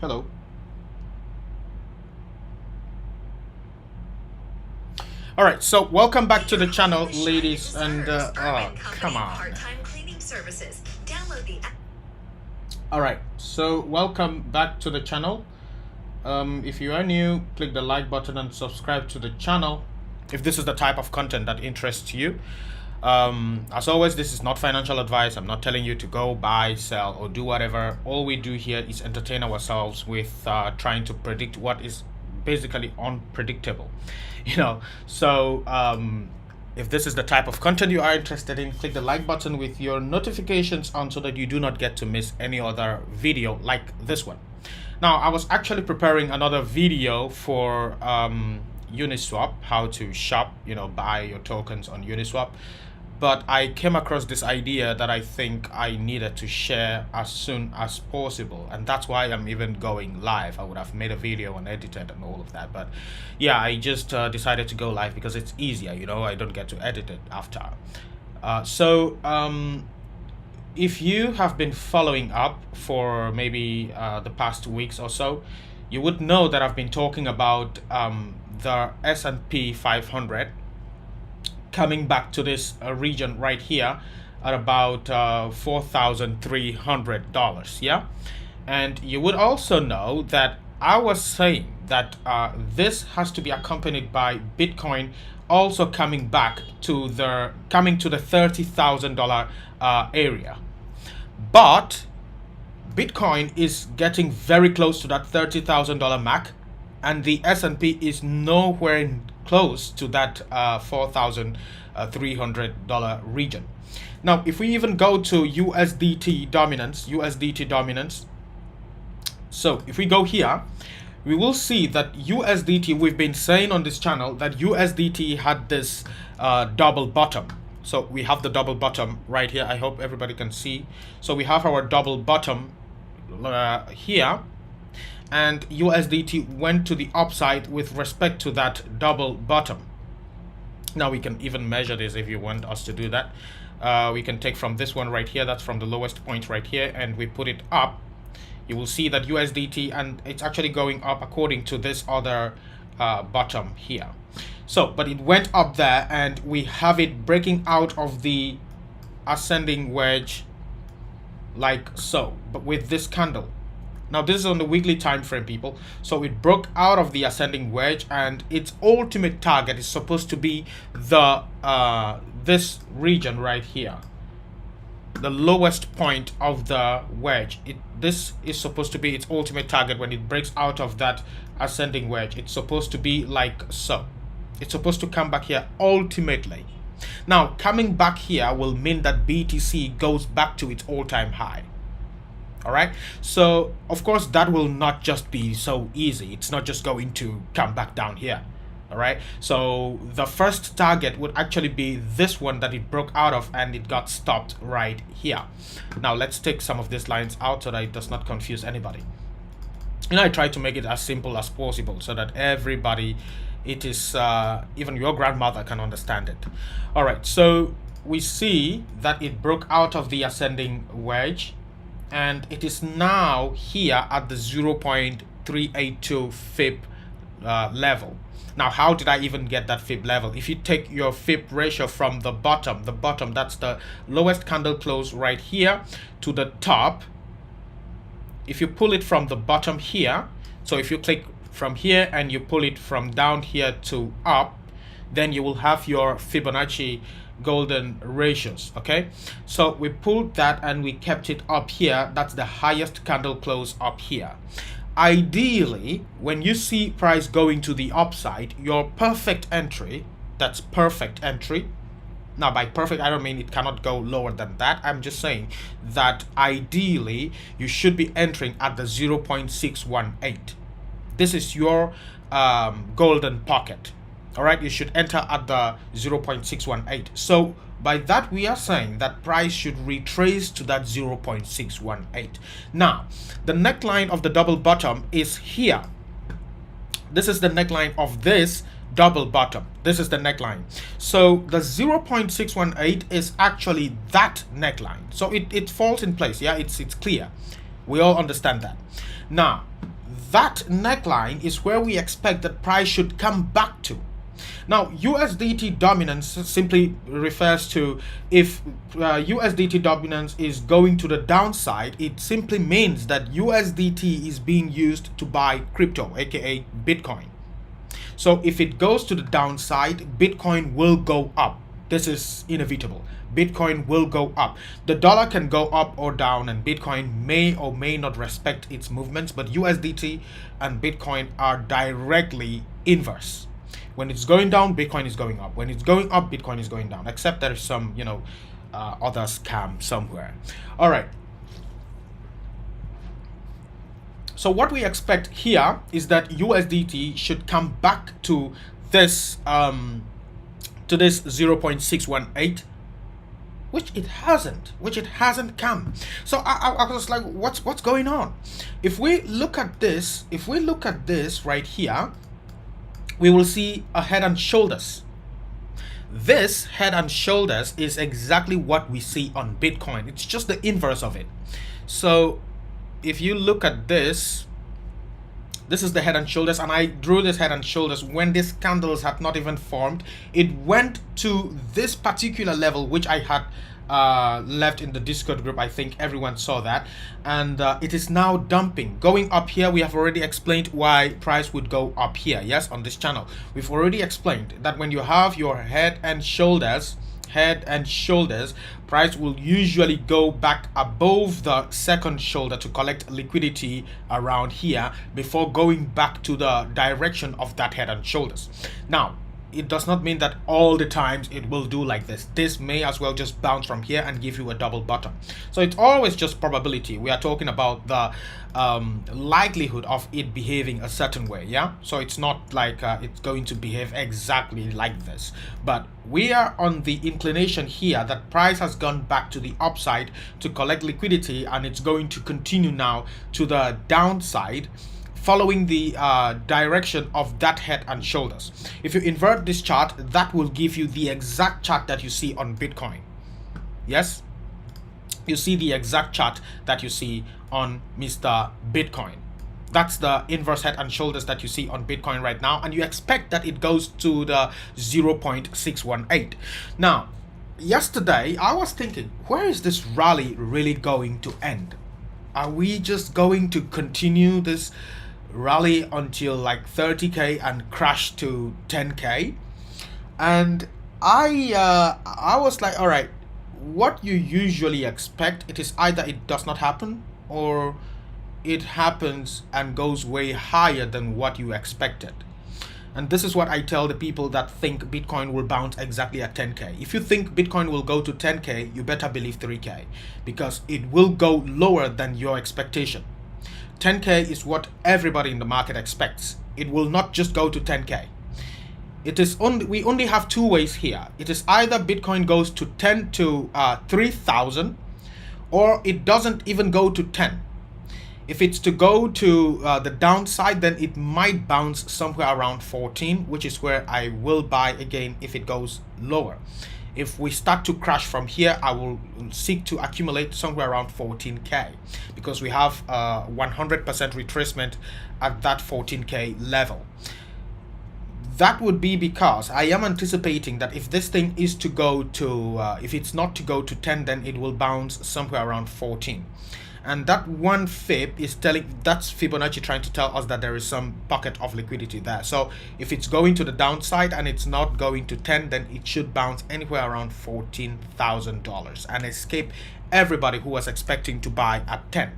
Hello. All right, so welcome back to the channel, ladies and oh, come on. All right, so welcome back to the channel. If you are new, click the like button and subscribe to the channel if this is the type of content that interests you. As always, this is not financial advice. I'm not telling you to go buy, sell, or do whatever. All we do here is entertain ourselves with trying to predict what is basically unpredictable. So if this is the type of content you are interested in, click the like button with your notifications on so that you do not get to miss any other video like this one. Now, I was actually preparing another video for Uniswap, how to shop, buy your tokens on Uniswap. But I came across this idea that I think I needed to share as soon as possible, and that's why I'm even going live. I would have made a video and edited and all of that, but yeah, I just decided to go live because it's easier. I don't get to edit it after. If you have been following up for maybe the past weeks or so, you would know that I've been talking about the S&P 500 coming back to this region right here at about $4,300. Yeah, and you would also know that I was saying that this has to be accompanied by Bitcoin also coming to the $30,000 area. But Bitcoin is getting very close to that $30,000 mark, and the S&P is nowhere close to that $4,300 region. Now, if we even go to USDT dominance, so if we go here, we will see that USDT, we've been saying on this channel that USDT had this double bottom. So we have the double bottom right here. I hope everybody can see. So we have our double bottom here, and USDT went to the upside with respect to that double bottom. Now we can even measure this if you want us to do that. We can take from this one right here, that's from the lowest point right here, and we put it up. You will see that USDT, and it's actually going up according to this other bottom here. So, but it went up there, and we have it breaking out of the ascending wedge like so, but with this candle. Now this is on the weekly time frame, people. So it broke out of the ascending wedge, and its ultimate target is supposed to be the this region right here, the lowest point of the wedge. This is supposed to be its ultimate target when it breaks out of that ascending wedge. It's supposed to be like so. It's supposed to come back here ultimately. Now, coming back here will mean that BTC goes back to its all-time high. All right, so of course that will not just be so easy. It's not just going to come back down here. All right, so the first target would actually be this one that it broke out of, and it got stopped right here. Now let's take some of these lines out so that it does not confuse anybody. I try to make it as simple as possible so that everybody, even your grandmother can understand it. All right, so we see that it broke out of the ascending wedge, and it is now here at the 0.382 fib level. Now, how did I even get that fib level? If you take your fib ratio from the bottom, that's the lowest candle close right here, to the top, if you pull it from the bottom here, so if you click from here and you pull it from down here to up, then you will have your Fibonacci golden ratios. Okay, so we pulled that and we kept it up here. That's the highest candle close up here. Ideally, when you see price going to the upside, your perfect entry, that's perfect entry. Now, by perfect, I don't mean it cannot go lower than that. I'm just saying that ideally you should be entering at the 0.618. This is your golden pocket. All right, you should enter at the 0.618. So by that, we are saying that price should retrace to that 0.618. Now, the neckline of the double bottom is here. This is the neckline of this double bottom. This is the neckline. So the 0.618 is actually that neckline. So it falls in place. Yeah, it's clear. We all understand that. Now, that neckline is where we expect that price should come back to. Now, USDT dominance simply refers to if USDT dominance is going to the downside, it simply means that USDT is being used to buy crypto, aka Bitcoin. So if it goes to the downside, Bitcoin will go up. This is inevitable. Bitcoin will go up. The dollar can go up or down, and Bitcoin may or may not respect its movements, but USDT and Bitcoin are directly inverse. When it's going down, Bitcoin is going up. When it's going up, Bitcoin is going down, except there is some, other scam somewhere. All right. So what we expect here is that USDT should come back to this 0.618, which it hasn't come. So I was like, what's going on? If we look at this right here, we will see a head and shoulders. This head and shoulders is exactly what we see on Bitcoin. It's just the inverse of it. So if you look at this is the head and shoulders, and I drew this head and shoulders when these candles had not even formed. It went to this particular level, which I had left in the Discord group. I think everyone saw that, and it is now dumping, going up here. We have already explained why price would go up here. Yes, on this channel we've already explained that when you have your head and shoulders, price will usually go back above the second shoulder to collect liquidity around here before going back to the direction of that head and shoulders. Now, it does not mean that all the times it will do like this. This may as well just bounce from here and give you a double bottom. So it's always just probability. We are talking about the likelihood of it behaving a certain way. Yeah, so it's not like it's going to behave exactly like this, but we are on the inclination here that price has gone back to the upside to collect liquidity, and it's going to continue now to the downside, following the direction of that head and shoulders. If you invert this chart, that will give you the exact chart that you see on Bitcoin. Yes, you see the exact chart that you see on Mr. Bitcoin. That's the inverse head and shoulders that you see on Bitcoin right now, and you expect that it goes to the 0.618. Now, yesterday I was thinking, where is this rally really going to end? Are we just going to continue this rally until like 30k and crash to 10k? And I was like, all right, what you usually expect, it is either it does not happen or it happens and goes way higher than what you expected. And this is what I tell the people that think Bitcoin will bounce exactly at 10k. If you think Bitcoin will go to 10k, you better believe 3k, because it will go lower than your expectation. 10k is what everybody in the market expects. It will not just go to 10k. It is we only have two ways here. It is either Bitcoin goes to 3,000, or it doesn't even go to 10. If it's to go to the downside, then it might bounce somewhere around 14, which is where I will buy again if it goes lower. If we start to crash from here, I will seek to accumulate somewhere around 14k, because we have 100% retracement at that 14k level. That would be because I am anticipating that if this thing is to go to, if it's not to go to 10, then it will bounce somewhere around 14. And that 1 fib is that's Fibonacci trying to tell us that there is some pocket of liquidity there. So if it's going to the downside and it's not going to 10, then it should bounce anywhere around $14,000 and escape everybody who was expecting to buy at 10.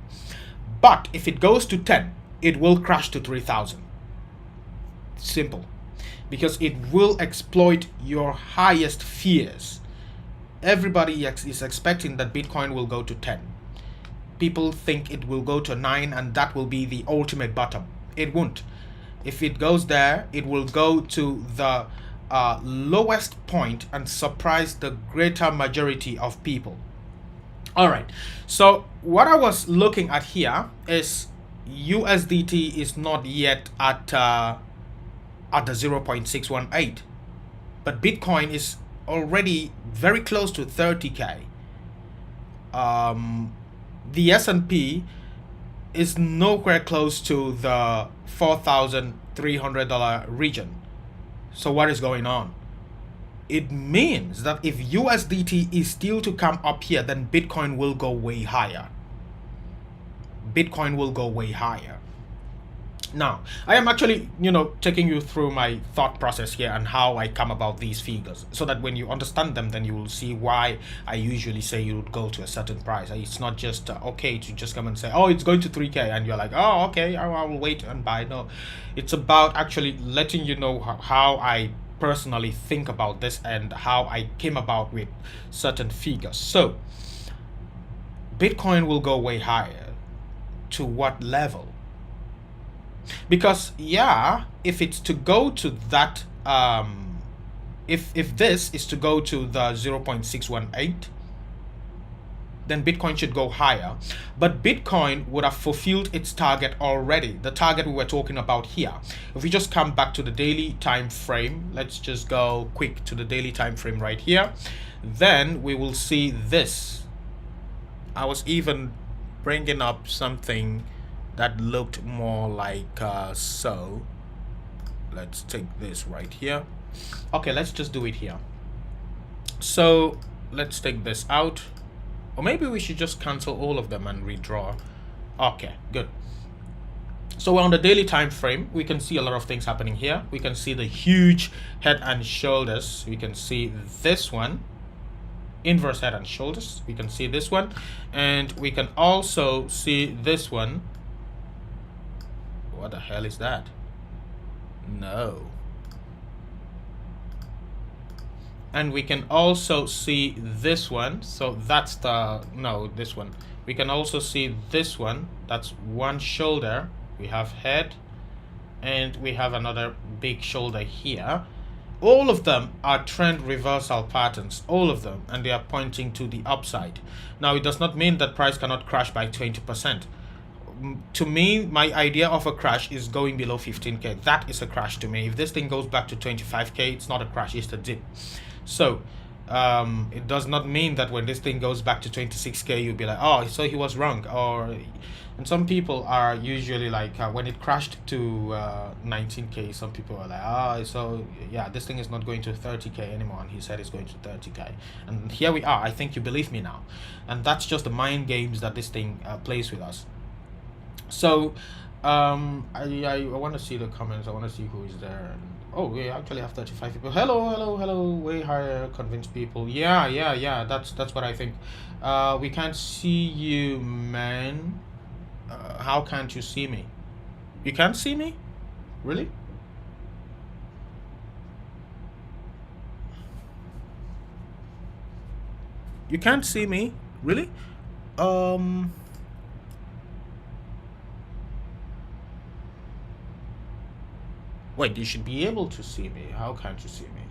But if it goes to 10, it will crash to 3,000. Simple. Because it will exploit your highest fears. Everybody is expecting that Bitcoin will go to 10. People think it will go to 9 and that will be the ultimate bottom. It won't. If it goes there, it will go to the lowest point and surprise the greater majority of people. All right. So what I was looking at here is USDT is not yet at at the 0.618, but Bitcoin is already very close to 30k. The S&P is nowhere close to the $4,300 region. So what is going on? It means that if USDT is still to come up here, then Bitcoin will go way higher. Bitcoin will go way higher. Now, I am actually, taking you through my thought process here and how I come about these figures, so that when you understand them, then you will see why I usually say you would go to a certain price. It's not just okay to just come and say, oh, it's going to 3k, and you're like, oh, okay, I will wait and buy. No, it's about actually letting you know how I personally think about this and how I came about with certain figures. So, Bitcoin will go way higher. To what level? Because if it's to go to that, if this is to go to the 0.618, then Bitcoin should go higher. But Bitcoin would have fulfilled its target already, the target we were talking about here. If we just come back to the daily time frame, let's just go quick to the daily time frame right here, then we will see this. I was even bringing up something that looked more like so. Let's take this right here. Okay, let's just do it here. So let's take this out, or maybe we should just cancel all of them and redraw. Okay, good. So on the daily time frame, we can see a lot of things happening here. We can see the huge head and shoulders. We can see this one, inverse head and shoulders. We can see this one, and we can also see this one. What the hell is that? No. And we can also see this one. So that's the, no, this one. We can also see this one. That's one shoulder. We have head, and we have another big shoulder here. All of them are trend reversal patterns, all of them, and they are pointing to the upside. Now, it does not mean that price cannot crash by 20%. To me, my idea of a crash is going below 15k. That is a crash to me. If this thing goes back to 25k, it's not a crash, it's a dip. So it does not mean that when this thing goes back to 26k, you'll be like, oh, so he was wrong. And some people are usually like, when it crashed to 19k, some people are like, oh, so yeah, this thing is not going to 30k anymore, and he said it's going to 30k. And here we are. I think you believe me now. And that's just the mind games that this thing plays with us. So I want to see the comments. I want to see who is there. And, oh, we actually have 35 people. Hello, way higher convinced people. Yeah, that's what I think. We can't see you, man. How can't you see me? You can't see me? Really? You can't see me? Really? Wait, you should be able to see me. How can't you see me?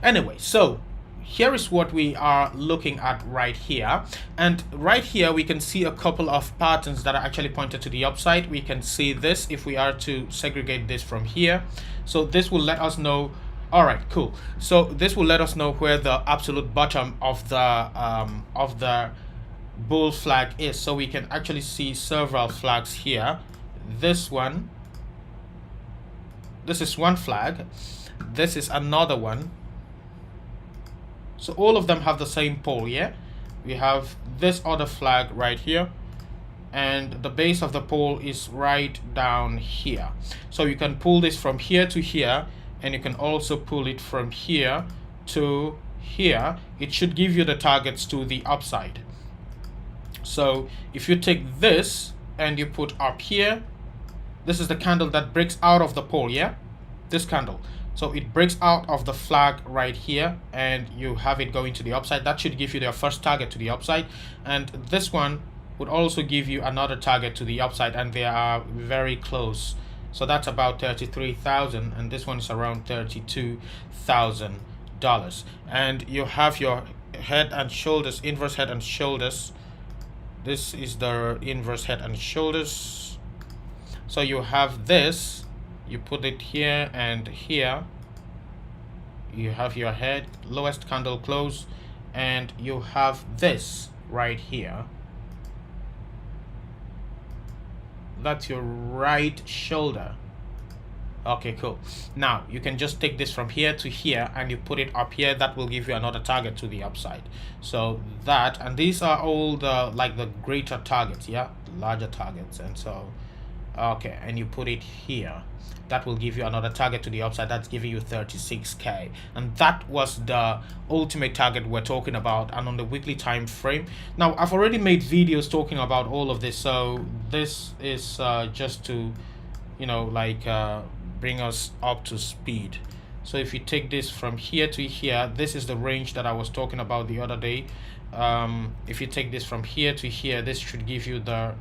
Anyway, so here is what we are looking at right here. And right here, we can see a couple of patterns that are actually pointed to the upside. We can see this if we are to segregate this from here. So this will let us know. All right, cool. So this will let us know where the absolute bottom of the bull flag is. So we can actually see several flags here. This one. This is one flag. This is another one. So all of them have the same pole, yeah? We have this other flag right here, and the base of the pole is right down here. So you can pull this from here to here, and you can also pull it from here to here. It should give you the targets to the upside. So if you take this and you put up here, this is the candle that breaks out of the pole, yeah? This candle. So it breaks out of the flag right here, and you have it going to the upside. That should give you their first target to the upside. And this one would also give you another target to the upside, and they are very close. So that's about 33,000, and this one is around $32,000. And you have your head and shoulders, inverse head and shoulders. This is the inverse head and shoulders. So you have this, you put it here and here. You have your head, lowest candle close, and you have this right here. That's your right shoulder. Okay, cool. Now you can just take this from here to here and you put it up here. That will give you another target to the upside. So that, and these are all the like the greater targets, yeah, larger targets. And so okay, and you put it here. That will give you another target to the upside. That's giving you 36k, and that was the ultimate target we're talking about. And on the weekly time frame, now I've already made videos talking about all of this, so this is just to, you know, like bring us up to speed. So if you take this from here to here, this is the range that I was talking about the other day. If you take this from here to here, this should give you the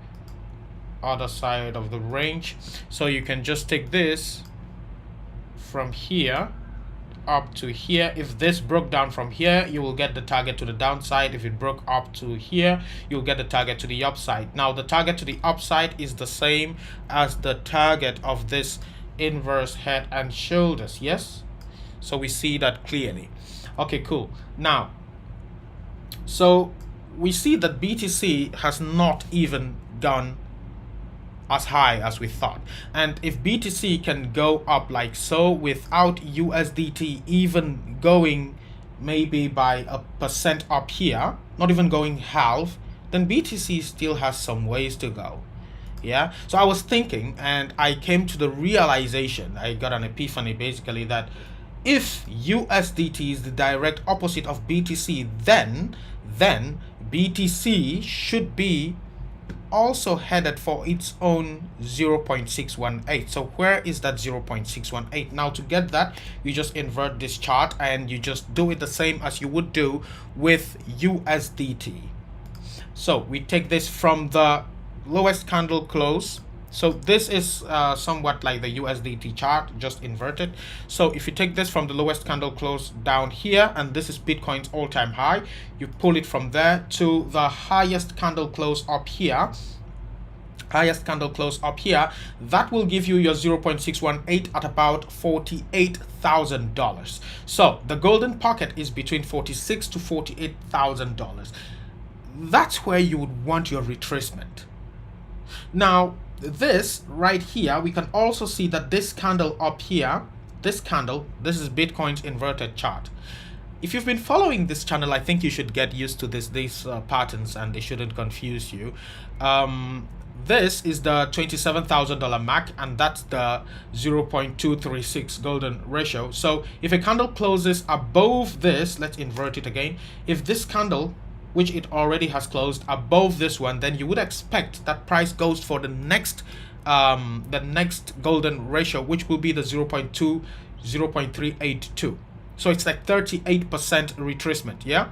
other side of the range. So you can just take this from here up to here. If this broke down from here, you will get the target to the downside. If it broke up to here, you'll get the target to the upside. Now the target to the upside is the same as the target of this inverse head and shoulders. Yes, so we see that clearly. Okay, cool. Now so we see that BTC has not even gone as high as we thought, and if BTC can go up like so without USDT even going maybe by 1% up here, not even going half, then BTC still has some ways to go. Yeah, so I was thinking and I came to the realization, I got an epiphany basically, that if USDT is the direct opposite of BTC, then BTC should be also headed for its own 0.618. So where is that 0.618? Now to get that, you just invert this chart and you just do it the same as you would do with USDT. So we take this from the lowest candle close. So this is somewhat like the USDT chart, just inverted. So if you take this from the lowest candle close down here, and this is Bitcoin's all-time high, you pull it from there to the highest candle close up here, that will give you your 0.618 at about $48,000. So the golden pocket is between $46,000 to $48,000. That's where you would want your retracement. Now this right here, we can also see that this candle up here, this is Bitcoin's inverted chart. If you've been following this channel, I think you should get used to these patterns and they shouldn't confuse you. This is the $27,000 MAC, and that's the 0.236 golden ratio. So if a candle closes above this, let's invert it again. If this candle, which it already has closed above this one, then you would expect that price goes for the next golden ratio, which will be the 0.382. So it's like 38% retracement, yeah,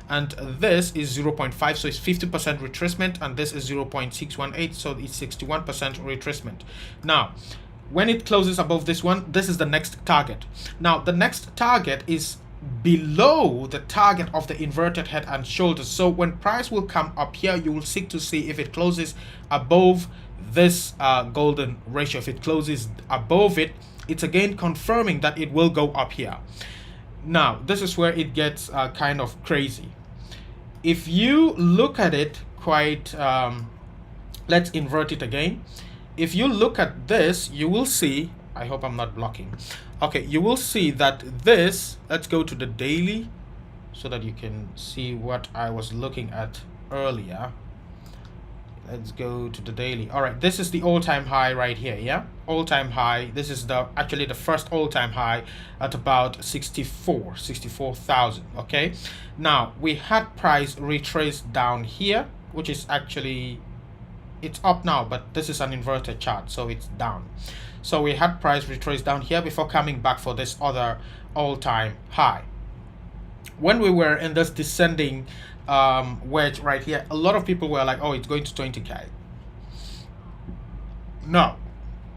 and this is 0.5, so it's 50% retracement, and this is 0.618, so it's 61% retracement. Now when it closes above this one, this is the next target. Now the next target is below the target of the inverted head and shoulders. So when price will come up here, you will seek to see if it closes above this golden ratio. If it closes above it, it's again confirming that it will go up here. Now this is where it gets kind of crazy. If you look at it quite let's invert it again. If you look at this, you will see, I hope I'm not blocking. Okay, you will see that this, let's go to the daily so that you can see what I was looking at earlier. Let's go to the daily. All right, this is the all-time high right here, yeah? All-time high. This is actually the first all-time high at about 64,000, okay? Now, we had price retrace down here, which is actually, it's up now, but this is an inverted chart, so it's down. So we had price retrace down here before coming back for this other all-time high. When we were in this descending wedge right here, a lot of people were like, oh, it's going to 20k. No,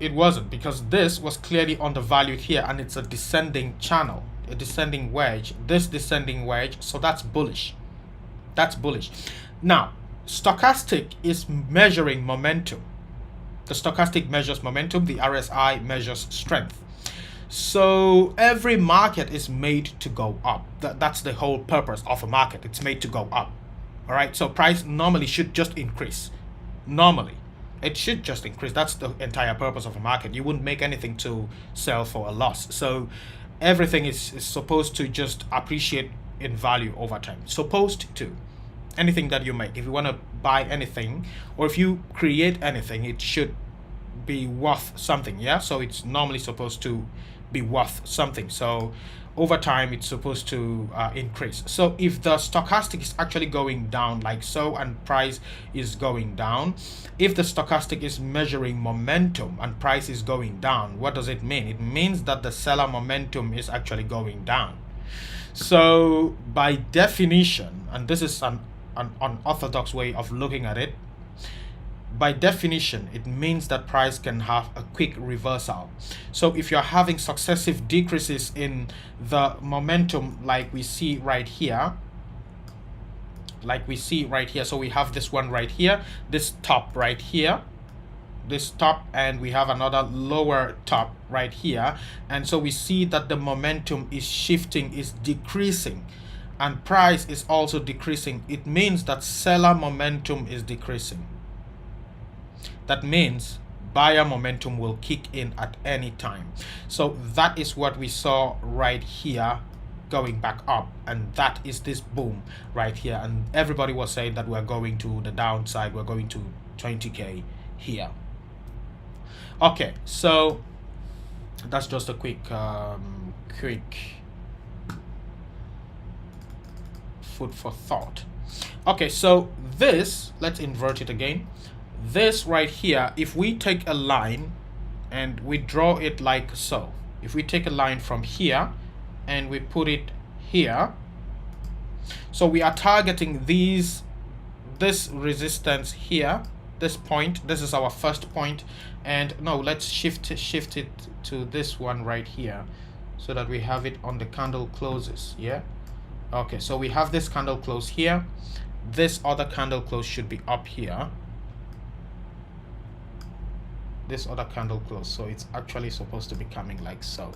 it wasn't, because this was clearly undervalued here, and it's a descending channel, a descending wedge, this descending wedge, so that's bullish. That's bullish. Now stochastic is measuring momentum. The stochastic measures momentum, the RSI measures strength. So every market is made to go up. That's the whole purpose of a market. It's made to go up. All right, so price normally should just increase. Normally it should just increase. That's the entire purpose of a market. You wouldn't make anything to sell for a loss. So everything is supposed to just appreciate in value over time. Supposed to. Anything that you make, if you want to buy anything or if you create anything, it should be worth something. Yeah, so it's normally supposed to be worth something. So over time it's supposed to increase. So if the stochastic is actually going down like so and price is going down, if the stochastic is measuring momentum and price is going down, what does it mean? It means that the seller momentum is actually going down. So by definition, and this is an unorthodox way of looking at it, by definition it means that price can have a quick reversal. So if you're having successive decreases in the momentum like we see right here, so we have this one right here, this top right here, this top, and we have another lower top right here, and so we see that the momentum is shifting, is decreasing, and price is also decreasing. It means that seller momentum is decreasing. That means buyer momentum will kick in at any time. So that is what we saw right here going back up, and that is this boom right here, and everybody was saying that we're going to the downside, we're going to 20k here. Okay, so that's just a quick food for thought. Okay, so this, let's invert it again. This right here, if we take a line and we draw it like so, if we take a line from here and we put it here, so we are targeting this resistance here, this point, this is our first point, and no, let's shift it to this one right here so that we have it on the candle closes. Yeah, okay, so we have this candle close here, this other candle close should be up here, this other candle close, so it's actually supposed to be coming like so.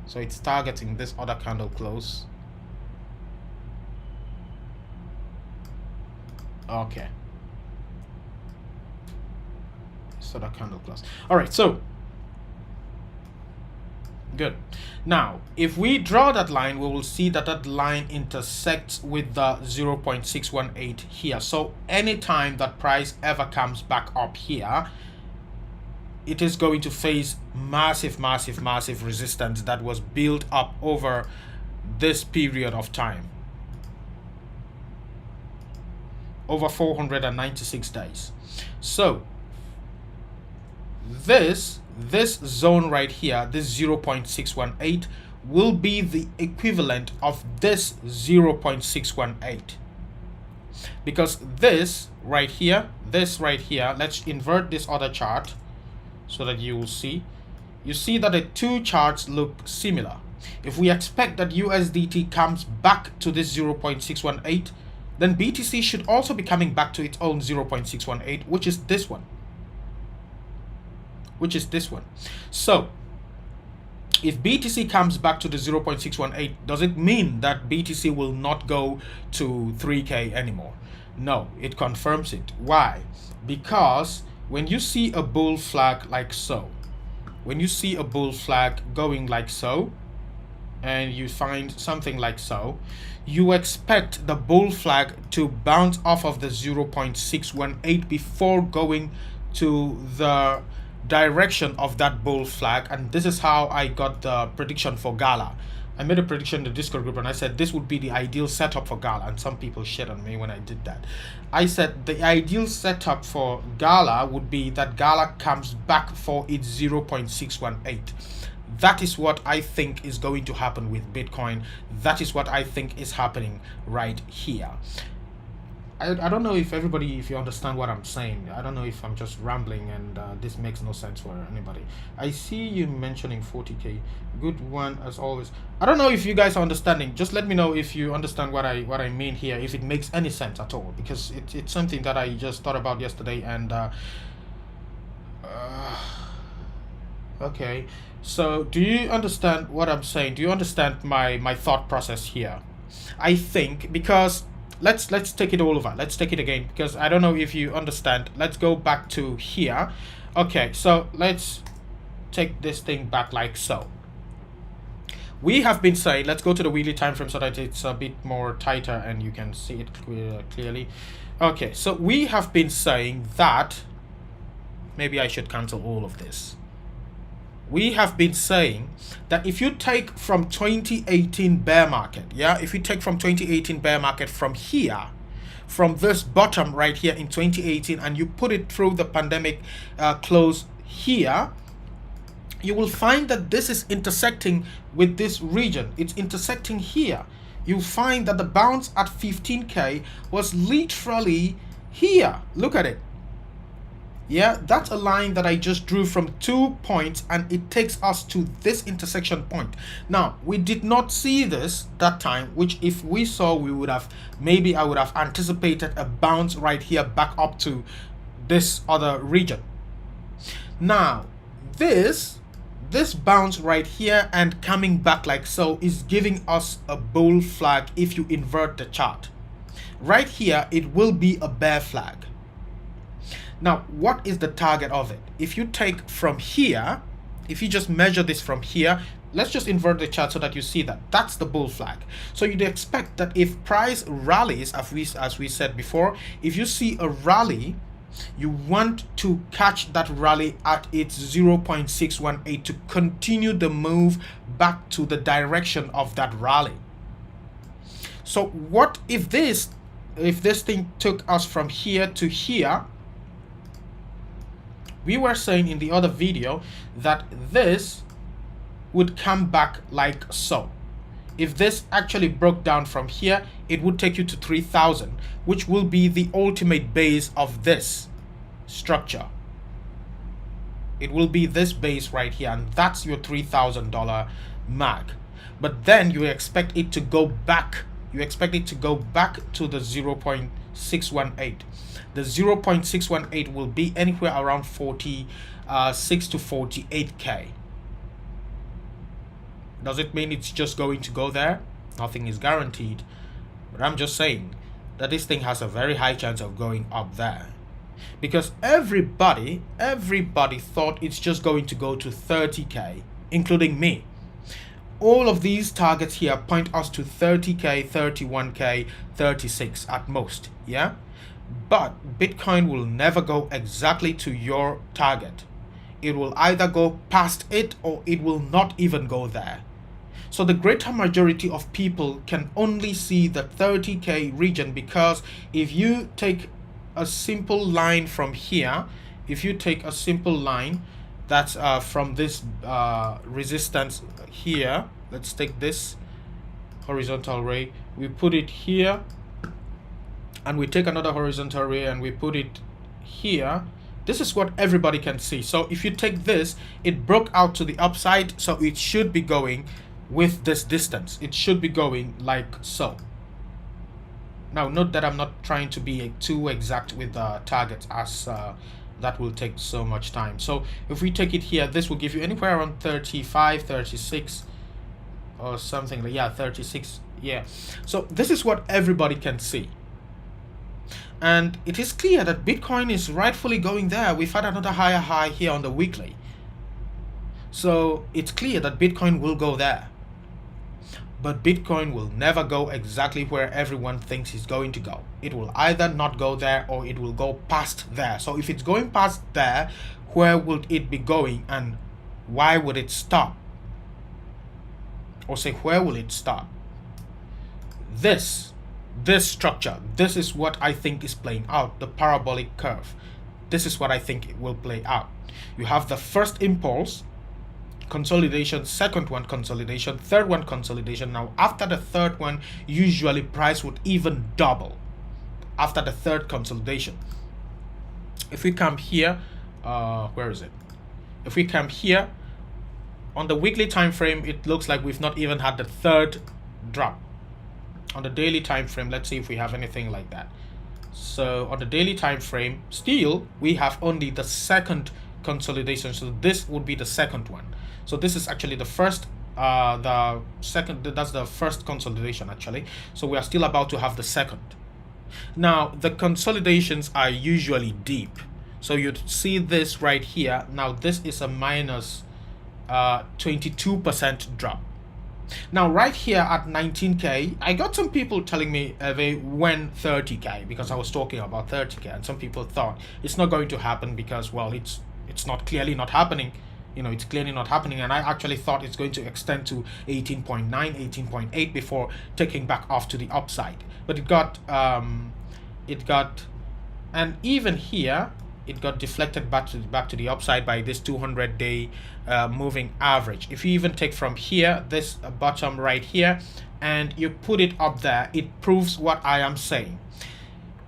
So it's targeting this other candle close. Okay, this other candle close. All right, so good. Now if we draw that line, we will see that that line intersects with the 0.618 here. So anytime that price ever comes back up here, it is going to face massive resistance that was built up over this period of time, over 496 days. So this zone right here, this 0.618 will be the equivalent of this 0.618, because this right here, let's invert this other chart so that you will see. You see that the two charts look similar. If we expect that USDT comes back to this 0.618, then BTC should also be coming back to its own 0.618, which is this one. So if BTC comes back to the 0.618, does it mean that BTC will not go to 3K anymore? No, it confirms it. Why? Because when you see a bull flag like so, when you see a bull flag going like so, and you find something like so, you expect the bull flag to bounce off of the 0.618 before going to the direction of that bull flag. And this is how I got the prediction for Gala. I made a prediction in the Discord group and I said this would be the ideal setup for Gala, and some people shit on me when I did that. I said the ideal setup for Gala would be that Gala comes back for its 0.618. That is what I think is going to happen with Bitcoin. That is what I think is happening right here. I don't know if you understand what I'm saying. I don't know if I'm just rambling and this makes no sense for anybody. I see you mentioning 40k. Good one as always. I don't know if you guys are understanding. Just let me know if you understand what I mean here, if it makes any sense at all, because it's something that I just thought about yesterday, and Okay, so do you understand what I'm saying? Do you understand my thought process here? I think because let's take it all over. Let's take it again because I don't know if you understand. Let's go back to here. Okay, so let's take this thing back like so. We have been saying, let's go to the weekly time frame so that it's a bit more tighter and you can see it clearly. Okay, so we have been saying that, maybe I should cancel all of this. We have been saying that if you take from 2018 bear market, yeah, if you take from 2018 bear market from here, from this bottom right here in 2018, and you put it through the pandemic close here, you will find that this is intersecting with this region. It's intersecting here. You find that the bounce at 15K was literally here. Look at it. Yeah, that's a line that I just drew from 2 points, and it takes us to this intersection point. Now, we did not see this that time, which if we saw, we would have, maybe I would have anticipated a bounce right here back up to this other region. Now, this bounce right here and coming back like so is giving us a bull flag if you invert the chart. Right here, it will be a bear flag. Now, what is the target of it? If you take from here, if you just measure this from here, let's just invert the chart so that you see that. That's the bull flag. So you'd expect that if price rallies, as we said before, if you see a rally, you want to catch that rally at its 0.618 to continue the move back to the direction of that rally. So what if this thing took us from here to here? We were saying in the other video that this would come back like so. If this actually broke down from here, it would take you to 3,000, which will be the ultimate base of this structure. It will be this base right here, and that's your $3,000 mag. But then you expect it to go back. You expect it to go back to the 0.618. The 0.618 will be anywhere around 46 to 48K. Does it mean it's just going to go there? Nothing is guaranteed. But I'm just saying that this thing has a very high chance of going up there. Because everybody thought it's just going to go to 30K, including me. All of these targets here point us to 30K, 31K, 36 at most, yeah? But Bitcoin will never go exactly to your target. It will either go past it or it will not even go there. So the greater majority of people can only see the 30K region, because if you take a simple line from here, if you take a simple line that's from this resistance here, let's take this horizontal ray, we put it here, and we take another horizontal ray and we put it here. This is what everybody can see. So if you take this, it broke out to the upside, so it should be going with this distance. It should be going like so. Now note that I'm not trying to be too exact with the targets, as that will take so much time. So if we take it here, this will give you anywhere around 35, 36 or something like, yeah, 36. Yeah, so this is what everybody can see. And it is clear that Bitcoin is rightfully going there. We've had another higher high here on the weekly. So it's clear that Bitcoin will go there. But Bitcoin will never go exactly where everyone thinks it's going to go. It will either not go there or it will go past there. So if it's going past there, where would it be going and why would it stop? Or say, where will it stop? This structure, this is what I think is playing out, the parabolic curve. This is what I think it will play out. You have the first impulse, consolidation, second one consolidation, third one consolidation. Now after the third one, usually price would even double after the third consolidation. If we come here, where is it? If we come here on the weekly time frame, it looks like we've not even had the third drop. On the daily time frame, let's see if we have anything like that. So on the daily time frame, still we have only the second consolidation. So this would be the second one. So this is actually the first, that's the first consolidation actually. So we are still about to have the second. Now the consolidations are usually deep. So you'd see this right here. Now this is a minus 22% drop. Now right here at 19k, I got some people telling me they went 30k because I was talking about 30k, and some people thought it's not going to happen because, well, it's not clearly not happening. You know, it's clearly not happening, and I actually thought it's going to extend to 18.9, 18.8 before taking back off to the upside. But it got and even here it got deflected back to the upside by this 200-day moving average. If you even take from here, this bottom right here, and you put it up there, it proves what I am saying.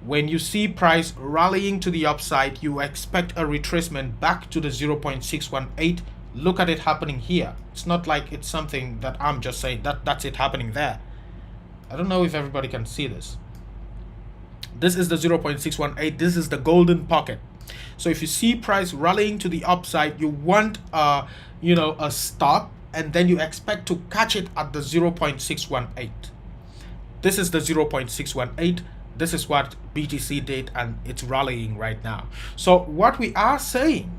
When you see price rallying to the upside, you expect a retracement back to the 0.618. Look at it happening here. It's not like it's something that I'm just saying. That's it happening there. I don't know if everybody can see this. This is the 0.618. This is the golden pocket. So if you see price rallying to the upside, you want a stop, and then you expect to catch it at the 0.618. This is the 0.618. This is what BTC did, and it's rallying right now. So what we are saying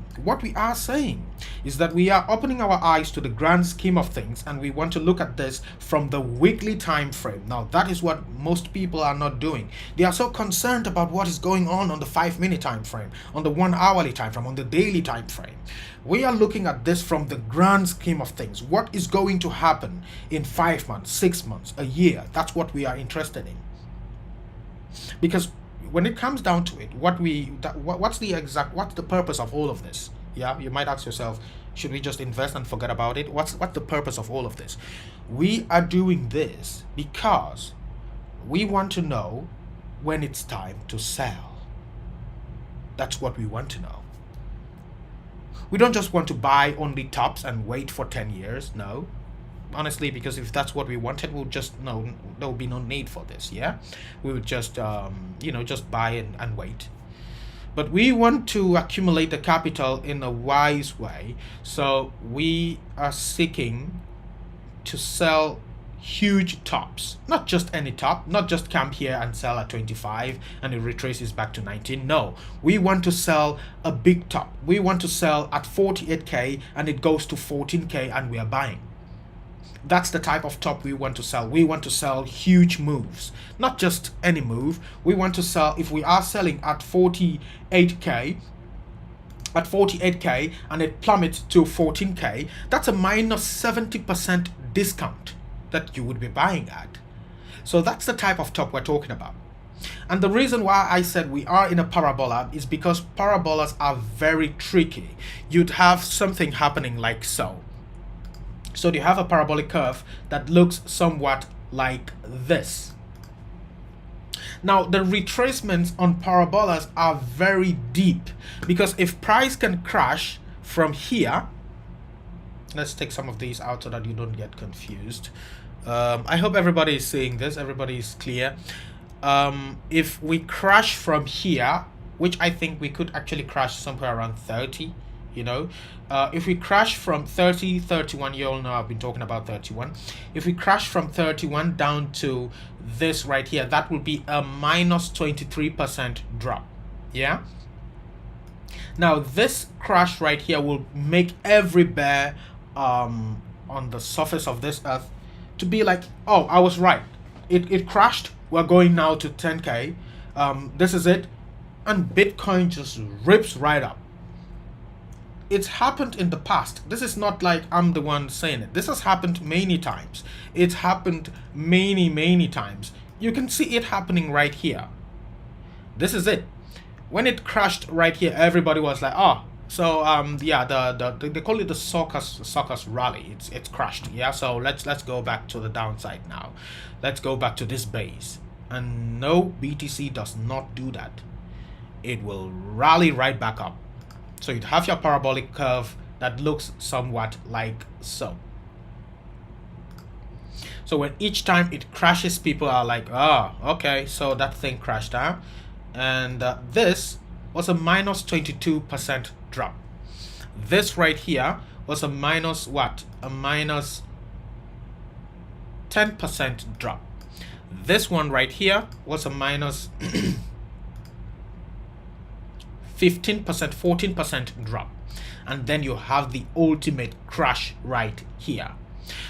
is that we are opening our eyes to the grand scheme of things, and we want to look at this from the weekly time frame. Now that is what most people are not doing. They are so concerned about what is going on the 5-minute time frame, on the 1-hourly time frame, on the daily time frame. We are looking at this from the grand scheme of things. What is going to happen in 5 months, 6 months, a year? That's what we are interested in. Because when it comes down to it, what's the purpose of all of this? Yeah, you might ask yourself, should we just invest and forget about it? What's the purpose of all of this? We are doing this because we want to know when it's time to sell. That's what we want to know. We don't just want to buy only tops and wait for 10 years. No. Honestly, because if that's what we wanted, we'll just there will be no need for this. Yeah, we would just just buy and wait. But we want to accumulate the capital in a wise way, so we are seeking to sell huge tops, not just any top, not just camp here and sell at 25 and it retraces back to 19. No, we want to sell a big top. We want to sell at 48k and it goes to 14k and we are buying. That's the type of top we want to sell. We want to sell huge moves, not just any move. We want to sell, if we are selling at 48k, and it plummets to 14k, that's a minus 70% discount that you would be buying at. So that's the type of top we're talking about. And the reason why I said we are in a parabola is because parabolas are very tricky. You'd have something happening like so. So you have a parabolic curve that looks somewhat like this. Now the retracements on parabolas are very deep, because if price can crash from here, let's take some of these out so that you don't get confused. I hope everybody is seeing this, everybody is clear. If we crash from here, which I think we could actually crash somewhere around 30, if we crash from 30, 31, you all know I've been talking about 31. If we crash from 31 down to this right here, that will be a minus 23% drop. Yeah. Now this crash right here will make every bear on the surface of this earth to be like, oh, I was right. It crashed. We're going now to 10k. This is it. And Bitcoin just rips right up. It's happened in the past. This is not like I'm the one saying it. This has happened many times. It's happened many times. You can see it happening right here. This is it. When it crashed right here, everybody was like, oh, so yeah, they call it the circus rally. It's crashed. Yeah, so let's go back to the downside now. Let's go back to this base. And no, BTC does not do that. It will rally right back up. So you'd have your parabolic curve that looks somewhat like so. So when each time it crashes, people are like, oh, okay, so that thing crashed, huh? And this was a minus 22% drop. This right here was a minus what? A minus 10% drop. This one right here was a minus 15%, 14% drop. And then you have the ultimate crash right here.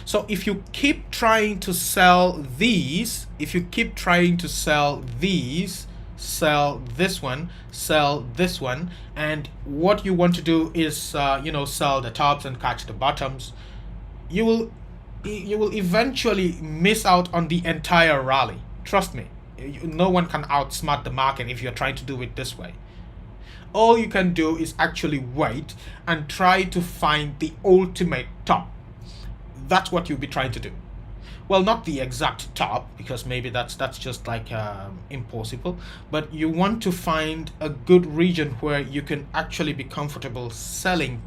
So if you keep trying to sell these, sell this one, and what you want to do is sell the tops and catch the bottoms, you will eventually miss out on the entire rally. Trust me, no one can outsmart the market if you're trying to do it this way. All you can do is actually wait and try to find the ultimate top. That's what you'll be trying to do. Well, not the exact top, because maybe that's just like impossible, but you want to find a good region where you can actually be comfortable selling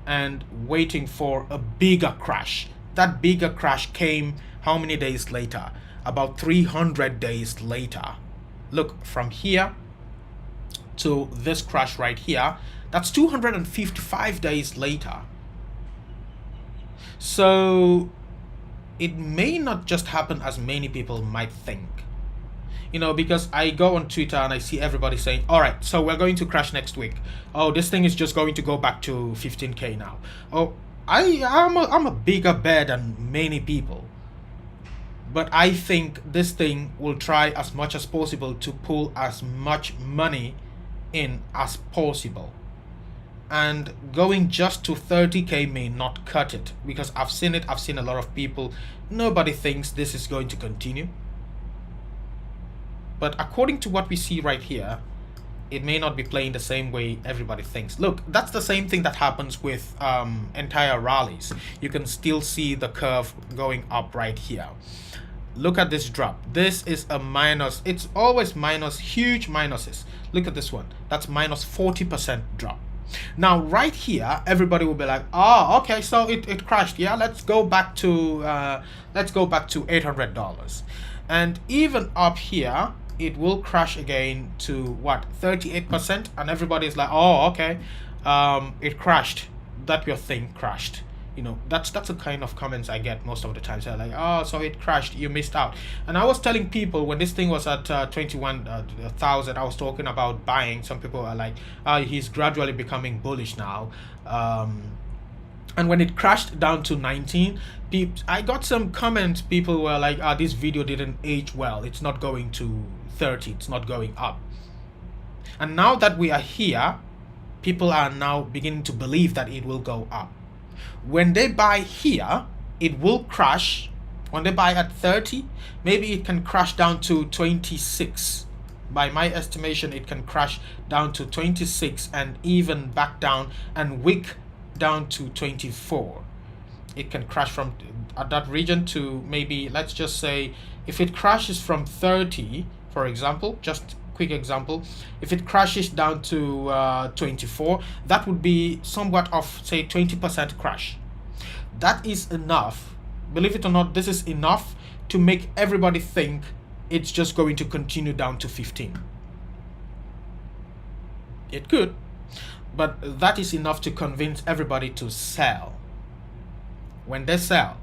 and waiting for a bigger crash. That bigger crash came how many days later? About 300 days later. Look, from here to this crash right here, that's 255 days later. So it may not just happen as many people might think, because I go on Twitter and I see everybody saying, all right, so we're going to crash next week. Oh, this thing is just going to go back to 15K now. Oh, I'm a bigger bear than many people, but I think this thing will try as much as possible to pull as much money in as possible. And going just to 30K may not cut it, because I've seen a lot of people. Nobody thinks this is going to continue. But according to what we see right here, it may not be playing the same way everybody thinks. Look, that's the same thing that happens with entire rallies. You can still see the curve going up right here. Look at this drop. This is a minus. It's always minus, huge minuses. Look at this one. That's minus 40% drop. Now right here, everybody will be like, oh, okay, so it crashed. Yeah, let's go back to $800. And even up here, it will crash again to what, 38%, and everybody's like, oh, okay, it crashed. That your thing crashed. That's the kind of comments I get most of the time. So like, oh, so it crashed, you missed out. And I was telling people when this thing was at 21,000, I was talking about buying. Some people are like, he's gradually becoming bullish now. And when it crashed down to 19, I got some comments. People were like, this video didn't age well. It's not going to 30. It's not going up. And now that we are here, people are now beginning to believe that it will go up. When they buy here, it will crash. When they buy at 30, maybe it can crash down to 26. By my estimation, it can crash down to 26 and even back down and wick down to 24. It can crash from at that region to maybe, let's just say, if it crashes from 30, for example, just quick example, if it crashes down to 24, that would be somewhat of, say, 20% crash. That is enough. Believe it or not, this is enough to make everybody think it's just going to continue down to 15. It could, but that is enough to convince everybody to sell. When they sell,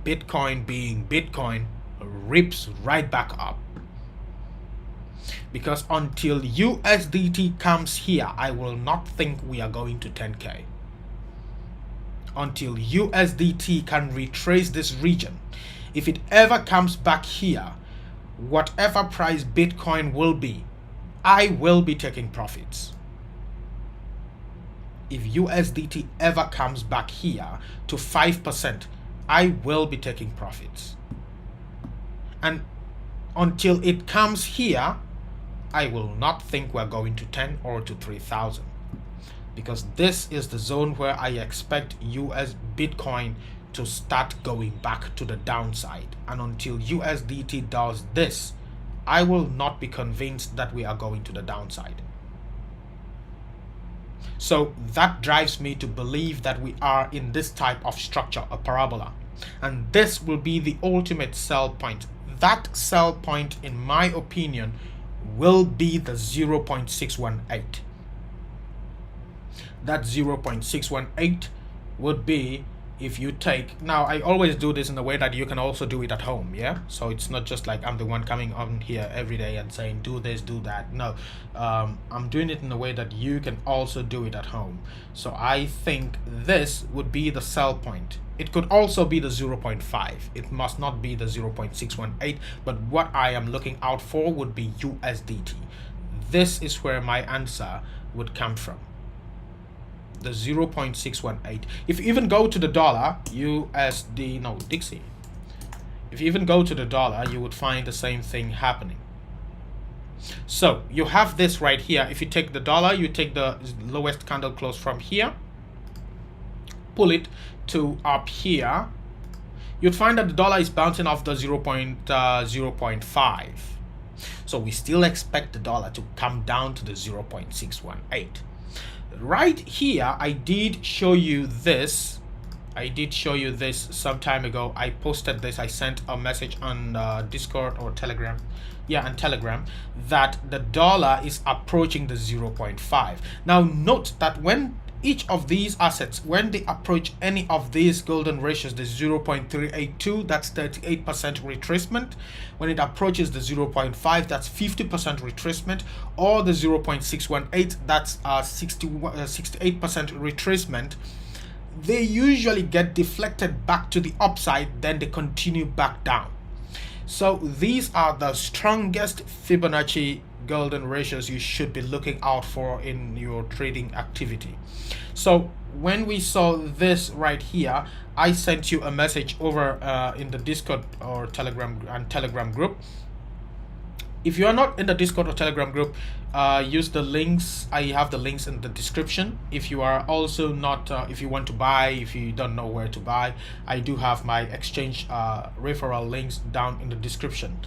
Bitcoin, being Bitcoin, rips right back up. Because until USDT comes here, I will not think we are going to 10K. Until USDT can retrace this region, if it ever comes back here, whatever price Bitcoin will be, I will be taking profits. If USDT ever comes back here to 5%, I will be taking profits. And until it comes here, I will not think we're going to 10 or to 3,000, because this is the zone where I expect US Bitcoin to start going back to the downside. And until USDT does this, I will not be convinced that we are going to the downside. So that drives me to believe that we are in this type of structure, a parabola. And this will be the ultimate sell point. That sell point, in my opinion, will be the 0.618. that 0.618 would be, if you take, now I always do this in a way that you can also do it at home, yeah, so it's not just like I'm the one coming on here every day and saying do this, do that. No, I'm doing it in a way that you can also do it at home. So I think this would be the sell point. It could also be the 0.5. It must not be the 0.618, but what I am looking out for would be USDT. This is where my answer would come from, the 0.618. If you even go to the dollar, USD, no, Dixie. If you even go to the dollar, you would find the same thing happening. So you have this right here. If you take the dollar, you take the lowest candle close from here, pull it to up here, you'd find that the dollar is bouncing off the 0.5. So we still expect the dollar to come down to the 0.618. Right here, I did show you this. Some time ago. I posted this. I sent a message on Discord or Telegram. Yeah, and Telegram, that the dollar is approaching the 0.5. Now note that when each of these assets, when they approach any of these golden ratios, the 0.382, that's 38% retracement. When it approaches the 0.5, that's 50% retracement, or the 0.618, that's 68% retracement. They usually get deflected back to the upside, then they continue back down. So these are the strongest Fibonacci golden ratios you should be looking out for in your trading activity. So when we saw this right here, I sent you a message over in the Discord or Telegram group. If you are not in the Discord or Telegram group, use the links. I have the links in the description. If you are also not, if you want to buy, if you don't know where to buy, I do have my exchange referral links down in the description.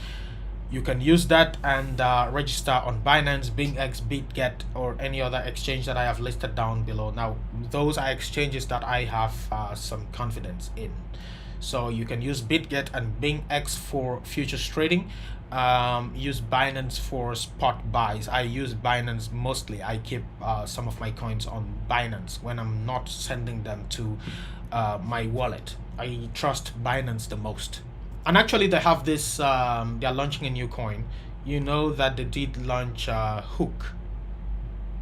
You can use that and register on Binance, BingX, BitGet, or any other exchange that I have listed down below. Now, those are exchanges that I have some confidence in. So you can use BitGet and BingX for futures trading. Use Binance for spot buys. I use Binance mostly. I keep some of my coins on Binance when I'm not sending them to my wallet. I trust Binance the most. And actually they have this, they're launching a new coin. You know that they did launch Hook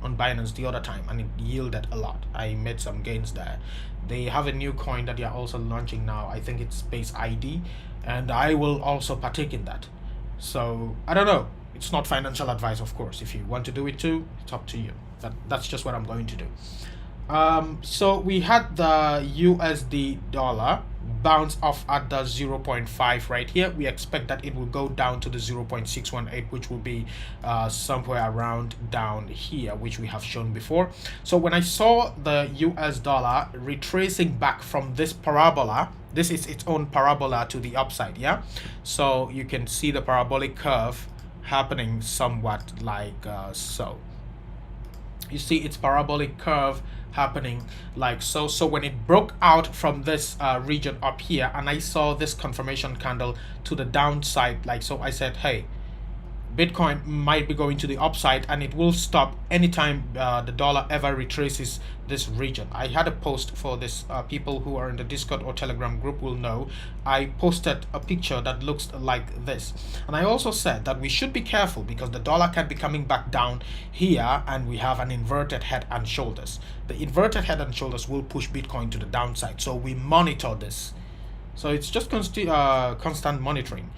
on Binance the other time, and it yielded a lot. I made some gains there. They have a new coin that they are also launching now. I think it's Space ID, and I will also partake in that. So I don't know, it's not financial advice, of course. If you want to do it too, it's up to you. That's just what I'm going to do. So we had the USD dollar bounce off at the 0.5 right here. We expect that it will go down to the 0.618, which will be somewhere around down here, which we have shown before. So when I saw the US dollar retracing back from this parabola, this is its own parabola to the upside, yeah, so you can see the parabolic curve happening somewhat like so. You see its parabolic curve happening like so. So when it broke out from this region up here, and I saw this confirmation candle to the downside like so, I said, hey, Bitcoin might be going to the upside, and it will stop anytime the dollar ever retraces this region. I had a post for this. People who are in the Discord or Telegram group will know. I posted a picture that looks like this, and I also said that we should be careful because the dollar can be coming back down here, and we have an inverted head and shoulders. The inverted head and shoulders will push Bitcoin to the downside, so we monitor this. So it's just constant monitoring.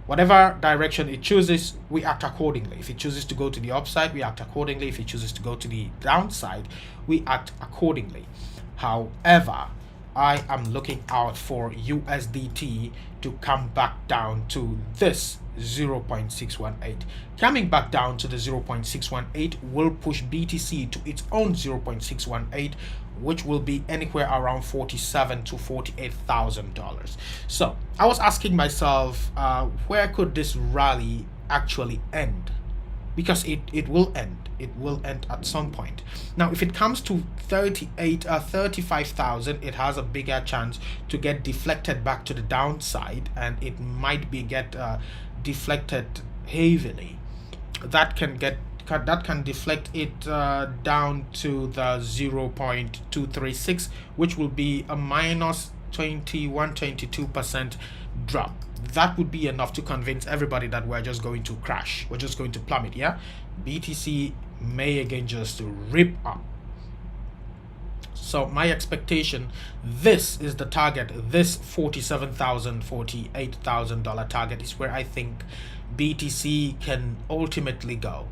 Whatever direction it chooses, we act accordingly. If it chooses to go to the upside, we act accordingly. If it chooses to go to the downside, we act accordingly. However, I am looking out for USDT to come back down to this 0.618. Coming back down to the 0.618 will push BTC to its own 0.618, which will be anywhere around $47,000 to $48,000. So I was asking myself, where could this rally actually end? Because it will end. It will end at some point. Now, if it comes to 35,000, it has a bigger chance to get deflected back to the downside, and it might be get deflected heavily. That can get that can deflect it down to the 0.236, which will be a minus 22% drop. That would be enough to convince everybody that we're just going to crash, we're just going to plummet. Yeah, BTC may again just rip up. So my expectation, this is the target, this $47,000, $48,000 target is where I think BTC can ultimately go.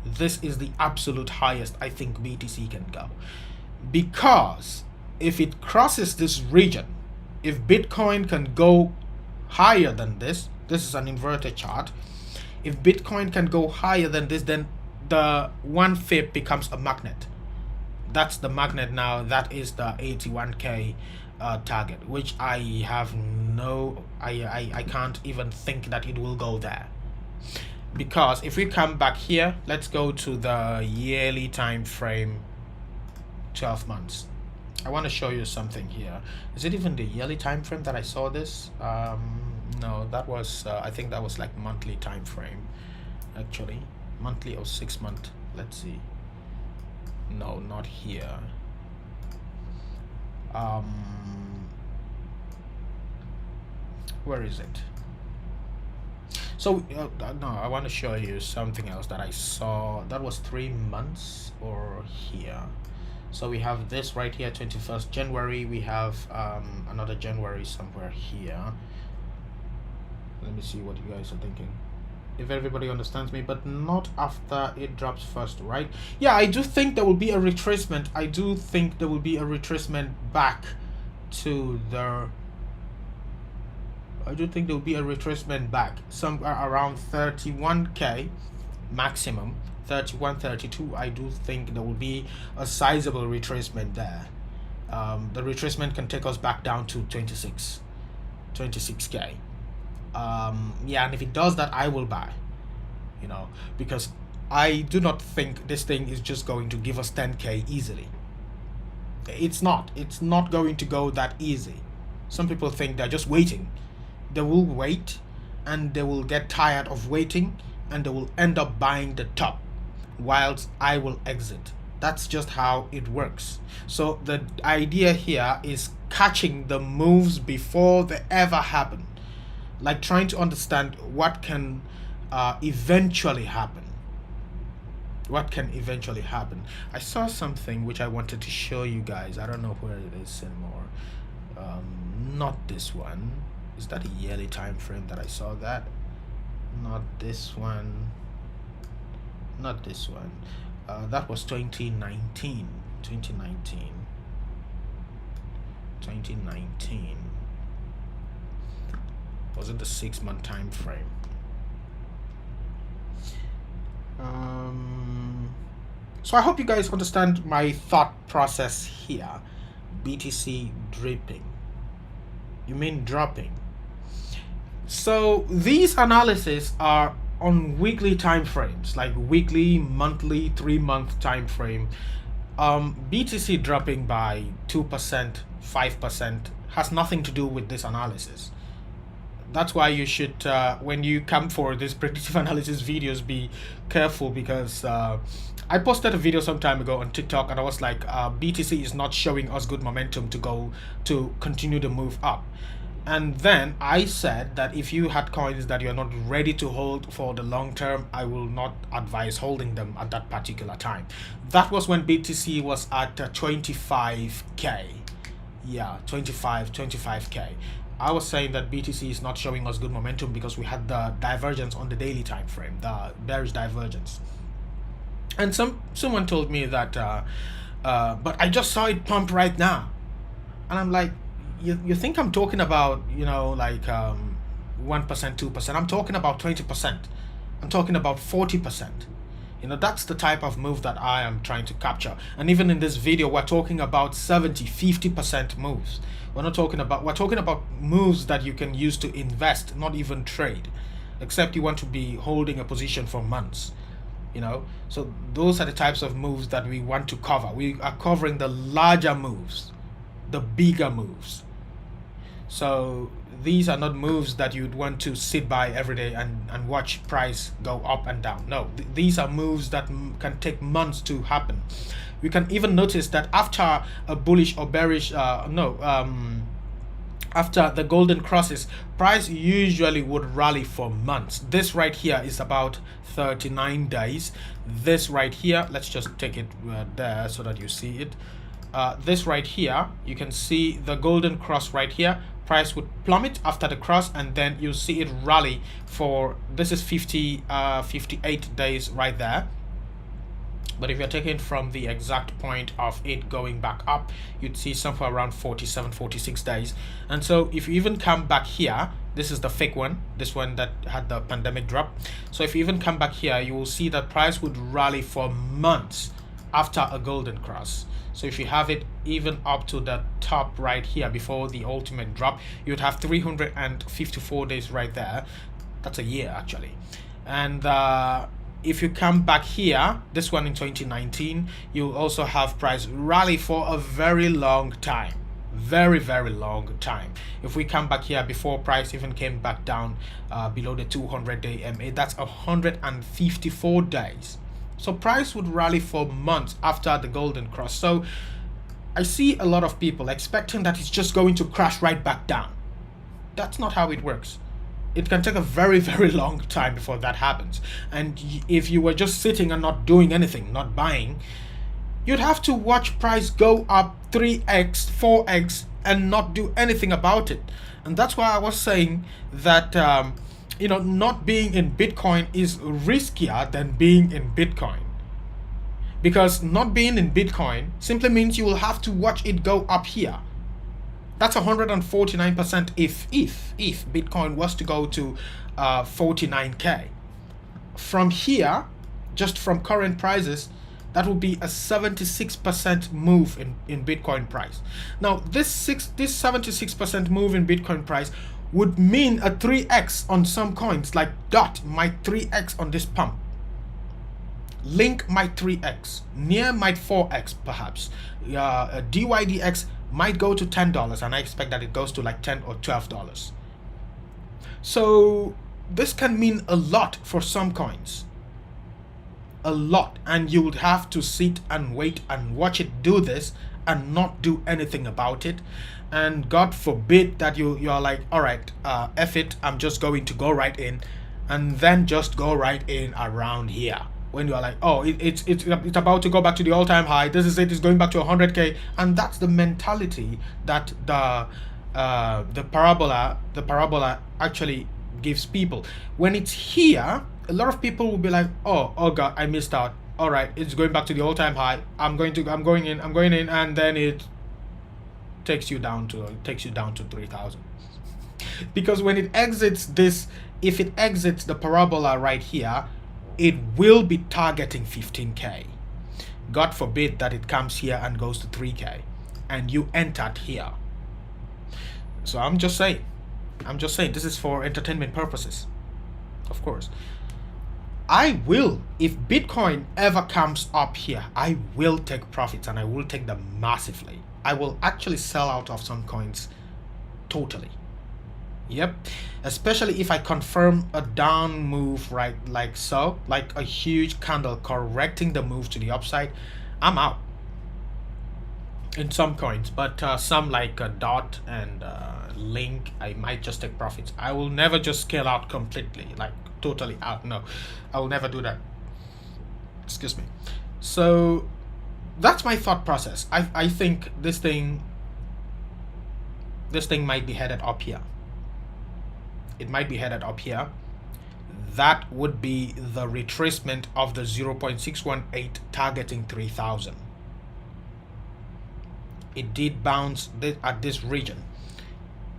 This is the absolute highest I think BTC can go, because if it crosses this region, if Bitcoin can go higher than this is an inverted chart. If Bitcoin can go higher than this, then the 1 fib becomes a magnet. That's the magnet now. That is the 81k target, which I have I can't even think that it will go there. Because if we come back here, let's go to the yearly time frame, 12 months. I want to show you something here. Is it even the yearly time frame that I saw this? No, that was I think that was like monthly time frame, actually, monthly or 6 month. Let's see. No, not here. Where is it? So no, I want to show you something else that I saw. That was 3 months or here. So we have this right here, 21st January. We have another January somewhere here. Let me see what you guys are thinking, if everybody understands me, but not after it drops first, right? Yeah, I do think there will be a retracement. I do think there will be a retracement back to the, I do think there will be a retracement back somewhere around 31k maximum, 31, 32. I do think there will be a sizable retracement there. The retracement can take us back down to 26k. Yeah, and if it does that, I will buy, you know, because I do not think this thing is just going to give us 10k easily. It's not going to go that easy. Some people think they're just waiting. They will wait, and they will get tired of waiting, and they will end up buying the top, whilst I will exit. That's just how it works. So the idea here is catching the moves before they ever happen, like trying to understand what can eventually happen. What can eventually happen. I saw something which I wanted to show you guys. I don't know where it is anymore. Not this one. Is that a yearly time frame that I saw that? Not this one. Not this one. That was 2019. 2019. Was it the 6 month time frame? So I hope you guys understand my thought process here. BTC dripping. You mean dropping? So these analyses are on weekly time frames, like weekly, monthly, 3 month time frame. BTC dropping by 2%, 5% has nothing to do with this analysis. That's why you should, when you come for these predictive analysis videos, be careful, because I posted a video some time ago on TikTok, and I was like, BTC is not showing us good momentum to continue the move up. And then I said that if you had coins that you're not ready to hold for the long term, I will not advise holding them at that particular time. That was when BTC was at 25k. Yeah, 25k. I was saying that BTC is not showing us good momentum because we had the divergence on the daily time frame, the bearish divergence. And someone told me that but I just saw it pump right now. And I'm like, you think I'm talking about, you know, like 1%, 2%? I'm talking about 20%. I'm talking about 40%. You know, that's the type of move that I am trying to capture. And even in this video, we're talking about 70, 50% moves. We're talking about moves that you can use to invest, not even trade, except you want to be holding a position for months, you know. So those are the types of moves that we want to cover. We are covering the larger moves, the bigger moves. So these are not moves that you'd want to sit by every day and watch price go up and down. No, these are moves that can take months to happen. We can even notice that after a bullish or bearish after the golden crosses, price usually would rally for months. This right here is about 39 days. This right here, let's just take it there so that you see it. This right here, you can see the golden cross right here. Price would plummet after the cross, and then you see it rally for, this is 58 days right there. But if you're taking from the exact point of it going back up, you'd see somewhere around 47, 46 days. And so if you even come back here, this is the fake one, this one that had the pandemic drop. So if you even come back here, you will see that price would rally for months after a golden cross. So if you have it even up to the top right here before the ultimate drop, you'd have 354 days right there. That's a year actually. And if you come back here, this one in 2019, you'll also have price rally for a very long time. Very long time. If we come back here before price even came back down below the 200-day MA, that's 154 days. So price would rally for months after the golden cross. So I see a lot of people expecting that it's just going to crash right back down. That's not how it works. It can take a very long time before that happens. And if you were just sitting and not doing anything, not buying, you'd have to watch price go up 3x, 4x and not do anything about it. And that's why I was saying that not being in Bitcoin is riskier than being in Bitcoin. Because not being in Bitcoin simply means you will have to watch it go up here. That's 149% if Bitcoin was to go to 49k. From here, just from current prices, that would be a 76% move in Bitcoin price. Now, this 76% move in Bitcoin price would mean a 3x on some coins, like DOT might 3x on this pump. Link might 3x. Near might 4x perhaps. DYDX might go to $10, and I expect that it goes to like $10 or $12. So this can mean a lot for some coins. A lot. And you would have to sit and wait and watch it do this and not do anything about it. And God forbid that you're like, all right, F it, I'm just going to go right in, and then just go right in around here. When you're like, oh, it's about to go back to the all-time high, this is it, it's going back to 100k. And that's the mentality that the parabola actually gives people. When it's here, a lot of people will be like, oh god, I missed out. All right, it's going back to the all-time high, I'm going in, and then it takes you down to 3,000. Because when it exits this, if it exits the parabola right here, it will be targeting 15k. God forbid that it comes here and goes to 3k and you entered here. So I'm just saying this is for entertainment purposes. Of course, I will, if Bitcoin ever comes up here, I will take profits, and I will take them massively. I will actually sell out of some coins totally. Yep, especially if I confirm a down move, right, like so, like a huge candle correcting the move to the upside, I'm out in some coins. But some like DOT and Link, I might just take profits. I will never just scale out completely, like totally out. No, I will never do that. Excuse me. So that's my thought process. I think this thing might be headed up here. It might be headed up here. That would be the retracement of the 0.618 targeting 3,000. It did bounce at this region.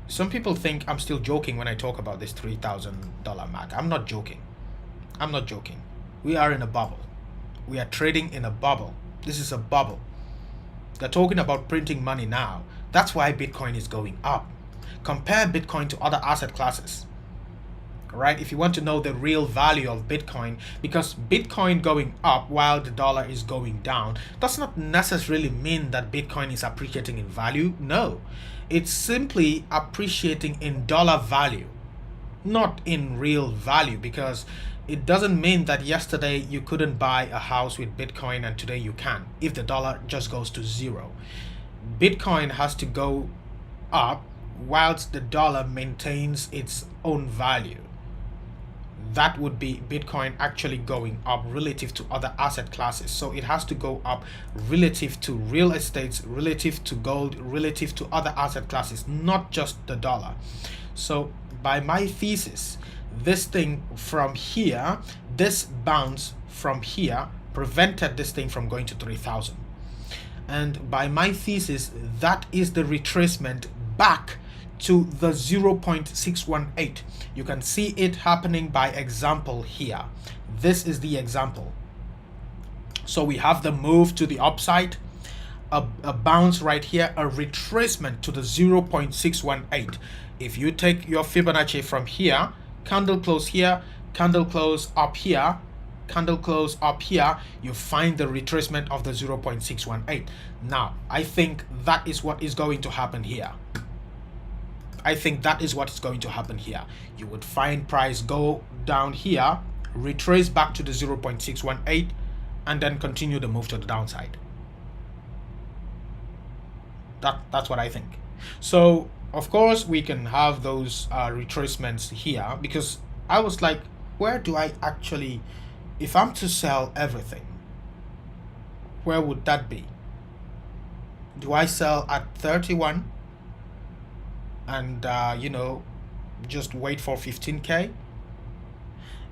Some people think I'm still joking when I talk about this $3,000 mark. I'm not joking. We are in a bubble. We are trading in a bubble. This is a bubble. They're talking about printing money now. That's why Bitcoin is going up. Compare Bitcoin to other asset classes. right? If you want to know the real value of Bitcoin, because Bitcoin going up while the dollar is going down does not necessarily mean that Bitcoin is appreciating in value. No, it's simply appreciating in dollar value, not in real value, because it doesn't mean that yesterday you couldn't buy a house with Bitcoin and today you can if the dollar just goes to zero. Bitcoin has to go up whilst the dollar maintains its own value. That would be Bitcoin actually going up relative to other asset classes. So it has to go up relative to real estates, relative to gold, relative to other asset classes, not just the dollar. So by my thesis, this thing from here, this bounce from here prevented this thing from going to 3,000. And by my thesis, that is the retracement back to the 0.618. You can see it happening by example here. This is the example. So we have the move to the upside, a bounce right here, a retracement to the 0.618. If you take your Fibonacci from here, candle close here, candle close up here, candle close up here, you find the retracement of the 0.618. Now, I think that is what is going to happen here. I think that is what is going to happen here. You would find price go down here, retrace back to the 0.618, and then continue the move to the downside. That's what I think. So, of course, we can have those retracements here, because I was like, where do I actually, if I'm to sell everything, where would that be? Do I sell at 31 and just wait for 15k?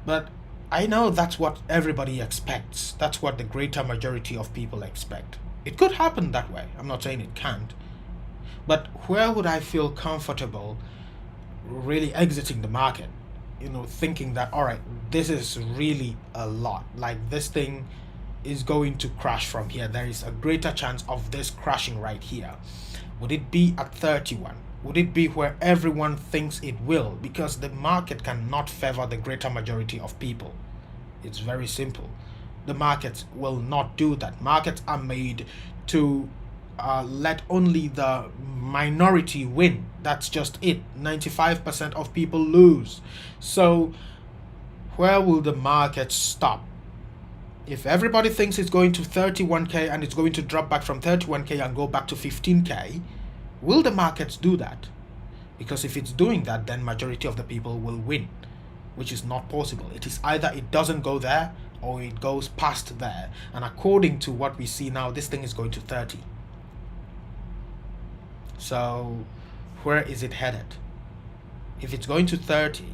But I know that's what everybody expects. That's what the greater majority of people expect. It could happen that way. I'm not saying it can't. But where would I feel comfortable really exiting the market? Thinking that, all right, this is really a lot. Like, this thing is going to crash from here. There is a greater chance of this crashing right here. Would it be at 31? Would it be where everyone thinks it will? Because the market cannot favor the greater majority of people. It's very simple. The markets will not do that. Markets are made to let only the minority win. That's just it. 95% of people lose. So where will the market stop? If everybody thinks it's going to 31k and it's going to drop back from 31k and go back to 15k, will the markets do that? Because if it's doing that, then majority of the people will win, which is not possible. It is either it doesn't go there or it goes past there. And according to what we see now, this thing is going to 30. So where is it headed? If it's going to 30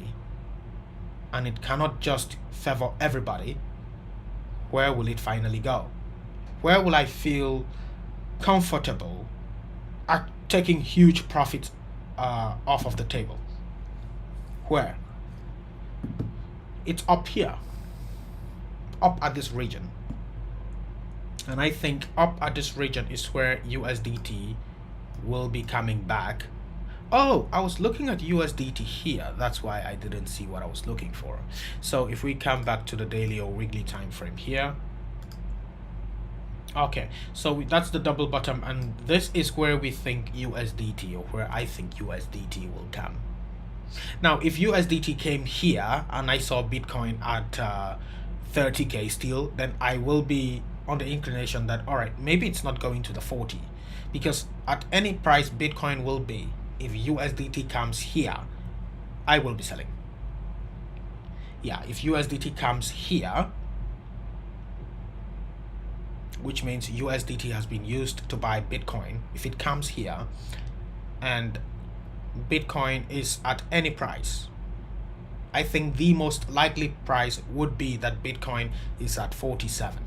and it cannot just favor everybody, where will it finally go? Where will I feel comfortable at taking huge profits off of the table? Where? It's up here, up at this region. And I think up at this region is where USDT will be coming back. Oh, I was looking at USDT here. That's why I didn't see what I was looking for. So if we come back to the daily or weekly time frame here. Okay, so that's the double bottom, and this is where we think USDT, or where I think USDT will come. Now, if USDT came here and I saw Bitcoin at 30k still, then I will be on the inclination that, all right, maybe it's not going to the 40, because at any price Bitcoin will be, if USDT comes here, I will be selling. Yeah, if USDT comes here, which means USDT has been used to buy Bitcoin, if it comes here and Bitcoin is at any price, I think the most likely price would be that Bitcoin is at 47.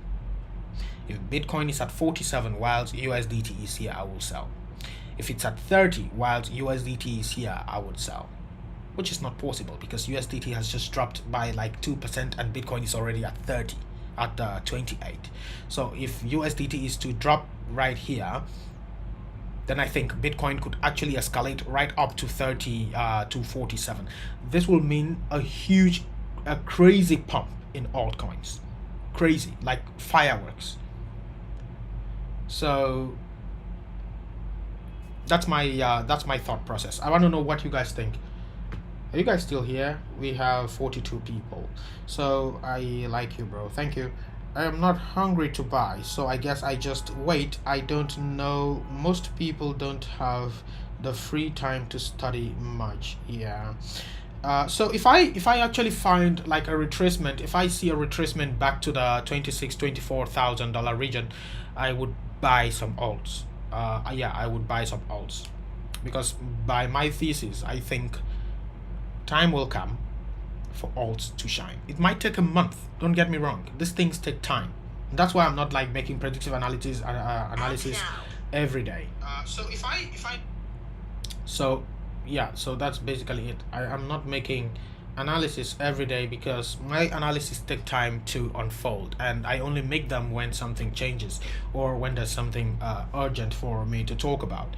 If Bitcoin is at 47 whilst USDT is here, I will sell. If it's at 30 whilst USDT is here, I would sell, which is not possible because USDT has just dropped by like 2% and Bitcoin is already at 30, at 28. So if USDT is to drop right here, then I think Bitcoin could actually escalate right up to 30 to 47. This will mean a crazy pump in altcoins, crazy, like fireworks. So that's my thought process. I want to know what you guys think. Are you guys still here? We have 42 people. So I like you, bro. Thank you. I am not hungry to buy, so I guess I just wait. I don't know. Most people don't have the free time to study much. Yeah. So if I actually find like a retracement, if I see a retracement back to the $24,000 region, I would buy some alts. Yeah, I would buy some alts, because by my thesis, I think time will come for alts to shine. It might take a month, don't get me wrong. These things take time. That's why I'm not like making predictive analysis every day. So yeah, so that's basically it. I'm not making analysis every day because my analysis take time to unfold, and I only make them when something changes or when there's something urgent for me to talk about.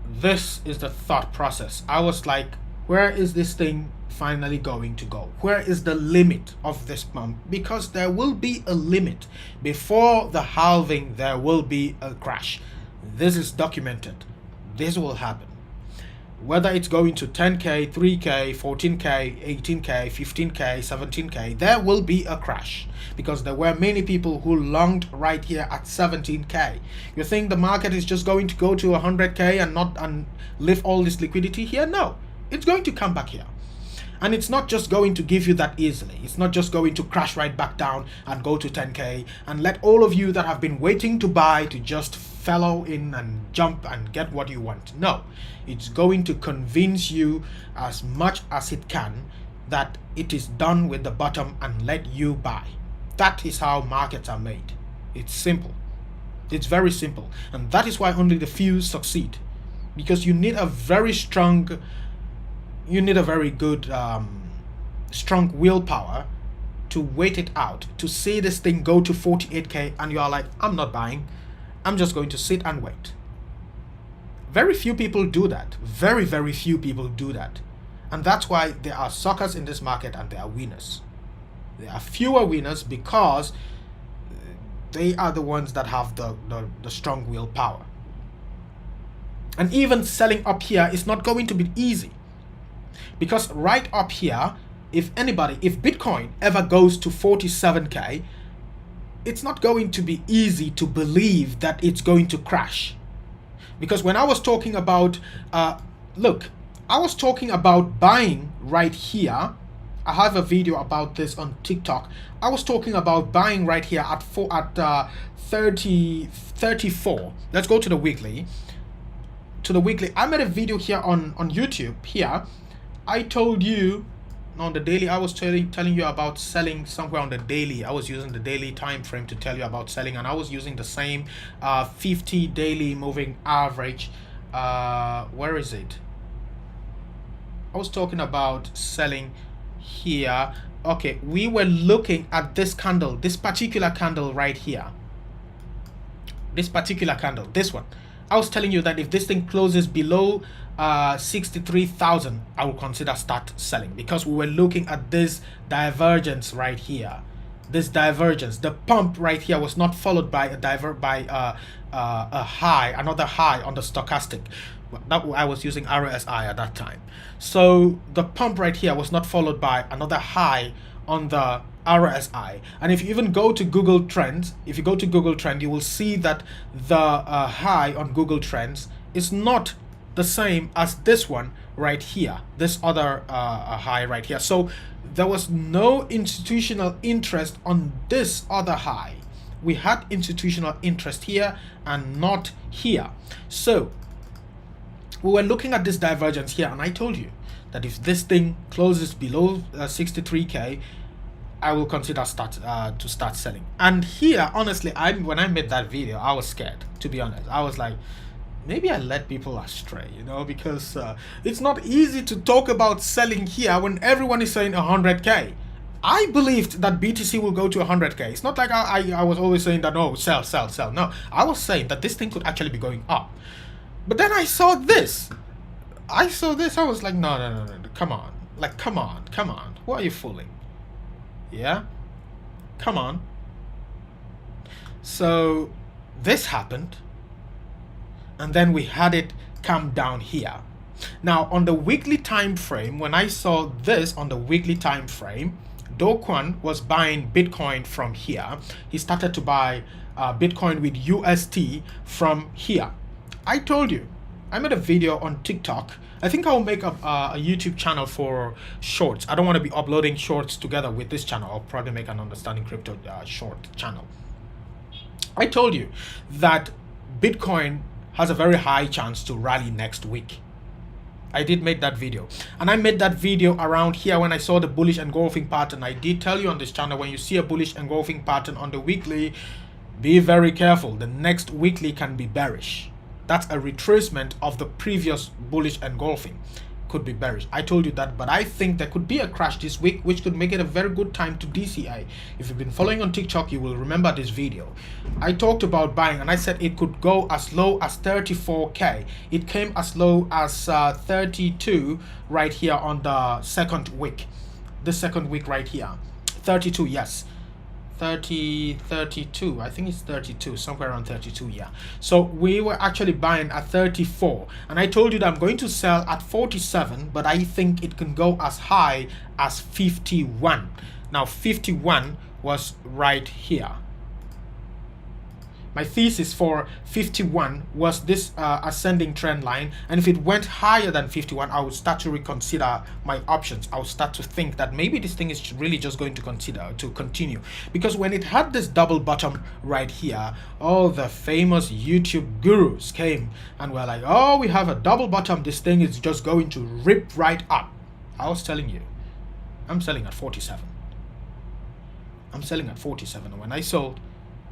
This is the thought process. I was like, where is this thing finally going to go? Where is the limit of this pump? Because there will be a limit. Before the halving, there will be a crash. This is documented. This will happen. Whether it's going to 10K, 3K, 14K, 18K, 15K, 17K, there will be a crash, because there were many people who longed right here at 17K. You think the market is just going to go to 100K and lift all this liquidity here? No. It's going to come back here, and it's not just going to give you that easily. It's not just going to crash right back down and go to 10K and let all of you that have been waiting to buy to just follow in and jump and get what you want. No, it's going to convince you as much as it can that it is done with the bottom and let you buy. That is how markets are made. It's simple. It's very simple, and that is why only the few succeed, because you need a very good strong willpower to wait it out, to see this thing go to 48K, and you are like, I'm not buying, I'm just going to sit and wait. Very few people do that. Very, very few people do that. And that's why there are suckers in this market and there are winners. There are fewer winners because they are the ones that have the strong willpower. And even selling up here is not going to be easy, because right up here, if Bitcoin ever goes to 47K, it's not going to be easy to believe that it's going to crash. Because when I was talking about, I was talking about buying right here. I have a video about this on TikTok. I was talking about buying right here at 34. Let's go to the weekly. I made a video here on YouTube here. I told you on the daily, I was telling you about selling somewhere on the daily. I was using the daily time frame to tell you about selling, and I was using the same 50 daily moving average. Where is it? I was talking about selling here. Okay, we were looking at this candle, this particular candle right here. This particular candle, this one. I was telling you that if this thing closes below 63,000, I will consider start selling, because we were looking at this divergence right here. This divergence, the pump right here was not followed by another high on the stochastic. That I was using RSI at that time. So the pump right here was not followed by another high on the RSI. And if you even go to Google Trends, you will see that the high on Google Trends is not the same as this one right here, this other high right here. So there was no institutional interest on this other high. We had institutional interest here and not here. So we were looking at this divergence here, and I told you that if this thing closes below 63K, I will consider to start selling. And here, honestly, when I made that video, I was scared, to be honest. I was like, maybe I led people astray, because it's not easy to talk about selling here when everyone is saying 100K. I believed that BTC will go to 100k. It's not like I was always saying that, no, sell, sell, sell. No, I was saying that this thing could actually be going up. But then I saw this. I was like, no, no, no, no, come on. Like, come on, come on. Who are you fooling? Yeah? Come on. So this happened. And then we had it come down here. Now, on the weekly time frame, when I saw this on the weekly time frame, Do Kwon was buying Bitcoin from here. He started to buy Bitcoin with UST from here. I told you, I made a video on TikTok. I think I'll make a YouTube channel for shorts. I don't want to be uploading shorts together with this channel. I'll probably make an Understanding Crypto short channel. I told you that Bitcoin has a very high chance to rally next week. I did make that video, and I made that video around here when I saw the bullish engulfing pattern. I did tell you on this channel, when you see a bullish engulfing pattern on the weekly, be very careful. The next weekly can be bearish. That's a retracement of the previous bullish engulfing. Could be bearish. I told you that, but I think there could be a crash this week, which could make it a very good time to DCA. If you've been following on TikTok, you will remember this video. I talked about buying, and I said it could go as low as 34k. It came as low as 32 right here on the second week. The second week right here. 32, yes. 32, I think it's 32, somewhere around 32, yeah. So we were actually buying at 34, and I told you that I'm going to sell at 47, but I think it can go as high as 51. Now 51 was right here. My thesis for 51 was this ascending trend line, and if it went higher than 51, I would start to reconsider my options. I would start to think that maybe this thing is really just going to continue, because when it had this double bottom right here, all the famous YouTube gurus came and were like, oh, we have a double bottom, this thing is just going to rip right up. I was telling you, I'm selling at 47. I'm selling at 47, and when I sold,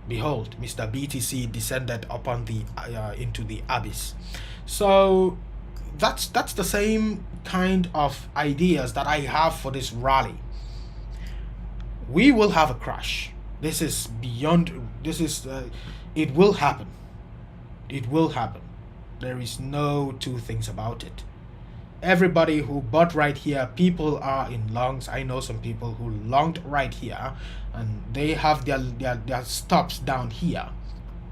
behold, Mr. BTC descended upon the into the abyss. So that's the same kind of ideas that I have for this rally. We will have a crash. This is beyond. This is. It will happen. It will happen. There is no two things about it. Everybody who bought right here, people are in longs. I know some people who longed right here, and they have their stops down here.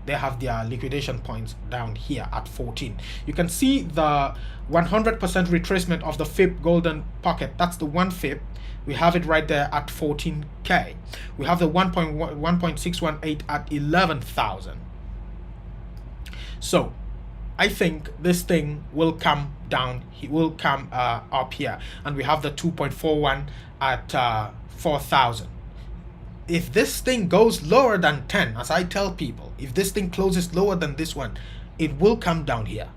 They have their liquidation points down here at 14. You can see the 100% retracement of the FIB golden pocket. That's the 1 FIB. We have it right there at 14k. We have the 1.618 at 11,000. So I think this thing will come down. He will come up here, and we have the 2.41 at 4,000. If this thing goes lower than 10, as I tell people, if this thing closes lower than this one, it will come down here.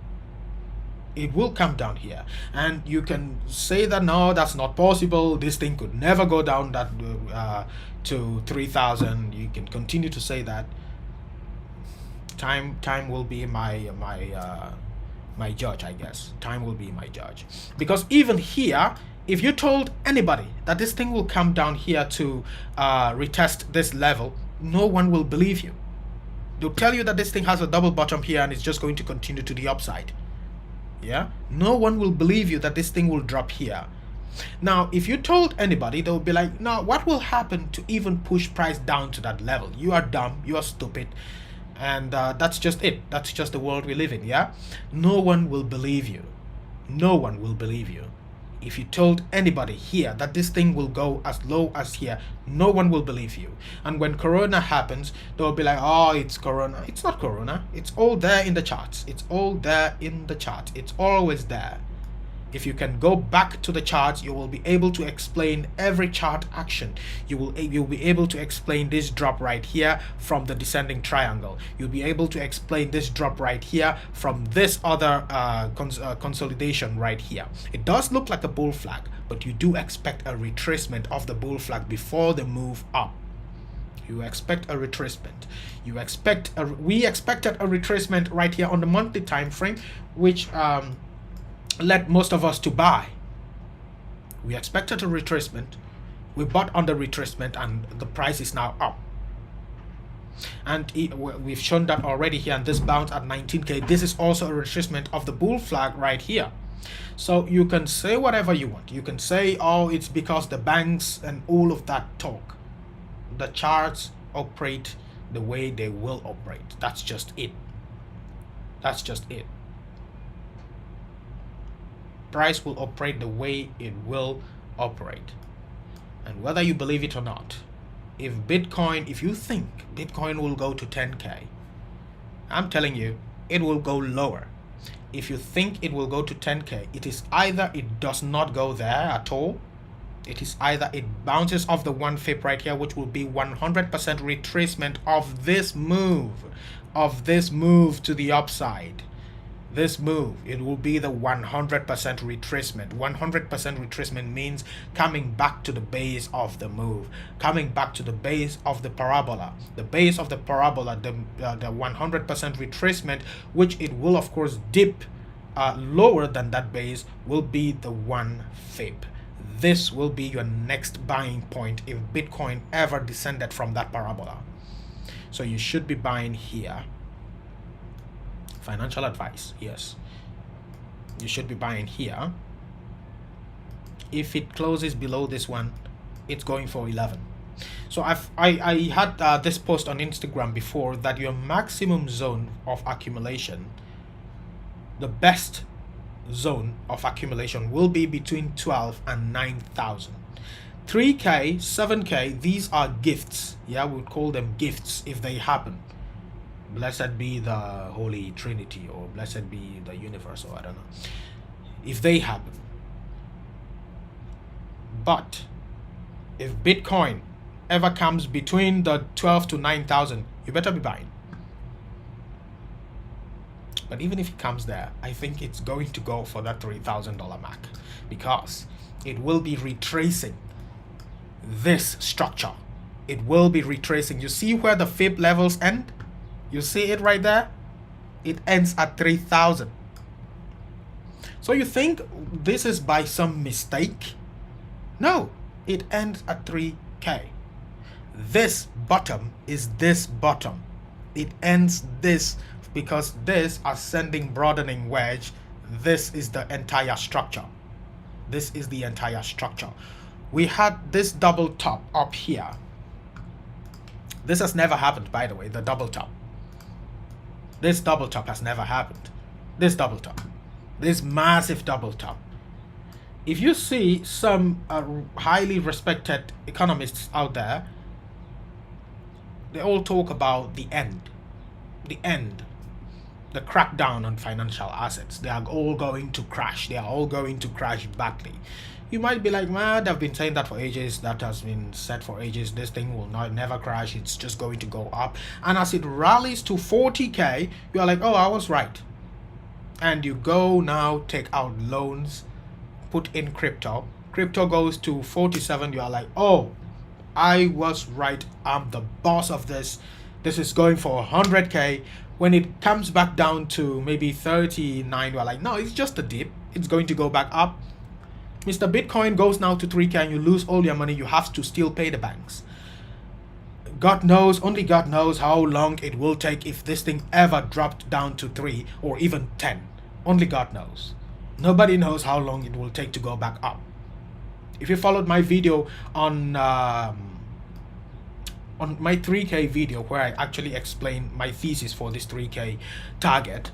It will come down here, and you can say that no, that's not possible. This thing could never go down that to 3,000. You can continue to say that. Time will be my judge, I guess. Time will be my judge, because even here, if you told anybody that this thing will come down here to retest this level, no one will believe you. They'll tell you that this thing has a double bottom here and it's just going to continue to the upside. Yeah, no one will believe you that this thing will drop here. Now, if you told anybody, they will be like, no, what will happen to even push price down to that level? You are dumb, you are stupid. And that's just it. That's just the world we live in, yeah? No one will believe you. No one will believe you. If you told anybody here that this thing will go as low as here, no one will believe you. And when Corona happens, they'll be like, oh, it's Corona. It's not Corona. It's all there in the charts. It's all there in the chart. It's always there. If you can go back to the charts, you will be able to explain every chart action. You'll be able to explain this drop right here from the descending triangle. You'll be able to explain this drop right here from this other consolidation right here. It does look like a bull flag, but you do expect a retracement of the bull flag before the move up. You expect a retracement. We expected a retracement right here on the monthly time frame, which led most of us to buy. We expected a retracement. We bought on the retracement and the price is now up. And we've shown that already here, and this bounce at 19k. This is also a retracement of the bull flag right here. So you can say whatever you want. You can say, oh, it's because the banks and all of that talk. The charts operate the way they will operate. That's just it. That's just it. Price will operate the way it will operate. And whether you believe it or not, if you think Bitcoin will go to 10k, I'm telling you, it will go lower. If you think it will go to 10k, it is either it does not go there at all, it is either it bounces off the 1 fib right here, which will be 100% retracement of this move to the upside. This move, it will be the 100% retracement. 100% retracement means coming back to the base of the move, coming back to the base of the parabola. The base of the parabola, the 100% retracement, which it will of course dip lower than that base, will be the 1 fib. This will be your next buying point if Bitcoin ever descended from that parabola. So you should be buying here. Financial advice, yes, you should be buying here. If it closes below this one, it's going for 11. So I had this post on Instagram before, that your maximum zone of accumulation, the best zone of accumulation, will be between 12 and 9,000. 3k, 7k, these are gifts. Yeah, we would call them gifts if they happen. Blessed be the Holy Trinity, or blessed be the universe, or I don't know, if they happen. But if Bitcoin ever comes between the 12 to 9,000, you better be buying. But even if it comes there, I think it's going to go for that $3,000 mark, because it will be retracing this structure. It will be retracing. You see where the fib levels end? You see it right there? It ends at 3,000. So you think this is by some mistake? No, it ends at 3k. This bottom is this bottom. It ends this, because this ascending broadening wedge, this is the entire structure. This is the entire structure. We had this double top up here. This has never happened, by the way, the double top. This double top has never happened. This double top, this massive double top. If you see some highly respected economists out there, they all talk about the end, the crackdown on financial assets. They are all going to crash. They are all going to crash badly. You might be like, man, they've been saying that for ages. That has been said for ages. This thing will never crash. It's just going to go up. And as it rallies to 40k, you are like, oh, I was right. And you go now, take out loans, put in crypto. Crypto goes to 47. You are like, oh, I was right. I'm the boss of this. This is going for 100k. When it comes back down to maybe 39, you are like, no, it's just a dip. It's going to go back up. Mr. Bitcoin goes now to 3k and you lose all your money. You have to still pay the banks. God knows, only God knows how long it will take if this thing ever dropped down to 3 or even 10. Only God knows. Nobody knows how long it will take to go back up. If you followed my video on my 3k video, where I actually explain my thesis for this 3k target,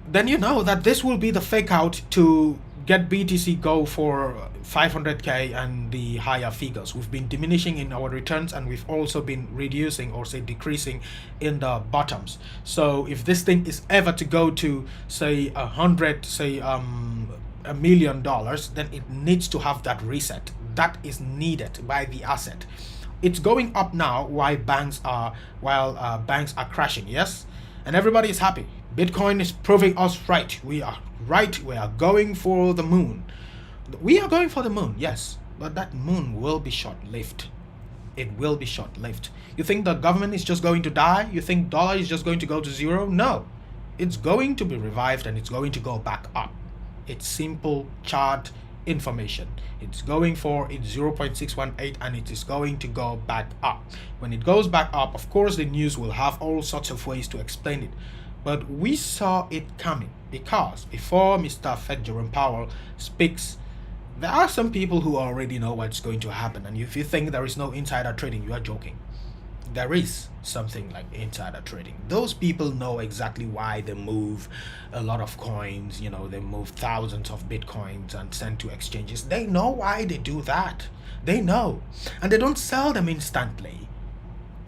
then you know that this will be the fake out to get BTC go for 500k and the higher figures. We've been diminishing in our returns, and we've also been reducing, or say decreasing, in the bottoms. So if this thing is ever to go to say $1 million, then it needs to have that reset. That is needed by the asset. It's going up now while banks are crashing, yes, and everybody is happy. Bitcoin is proving us right. We are right. We are going for the moon. We are going for the moon, yes, but that moon will be short-lived. It will be short-lived. You think the government is just going to die? You think dollar is just going to go to zero? No, it's going to be revived and it's going to go back up. It's simple chart information. It's going for it's 0.618 and it is going to go back up. When it goes back up, of course the news will have all sorts of ways to explain it, but we saw it coming, because before Mr. Fed Jerome Powell speaks, there are some people who already know what's going to happen, and if you think there is no insider trading, you are joking. There is something like insider trading. Those people know exactly why they move a lot of coins. You know, they move thousands of bitcoins and send to exchanges. They know why they do that. They know, and they don't sell them instantly.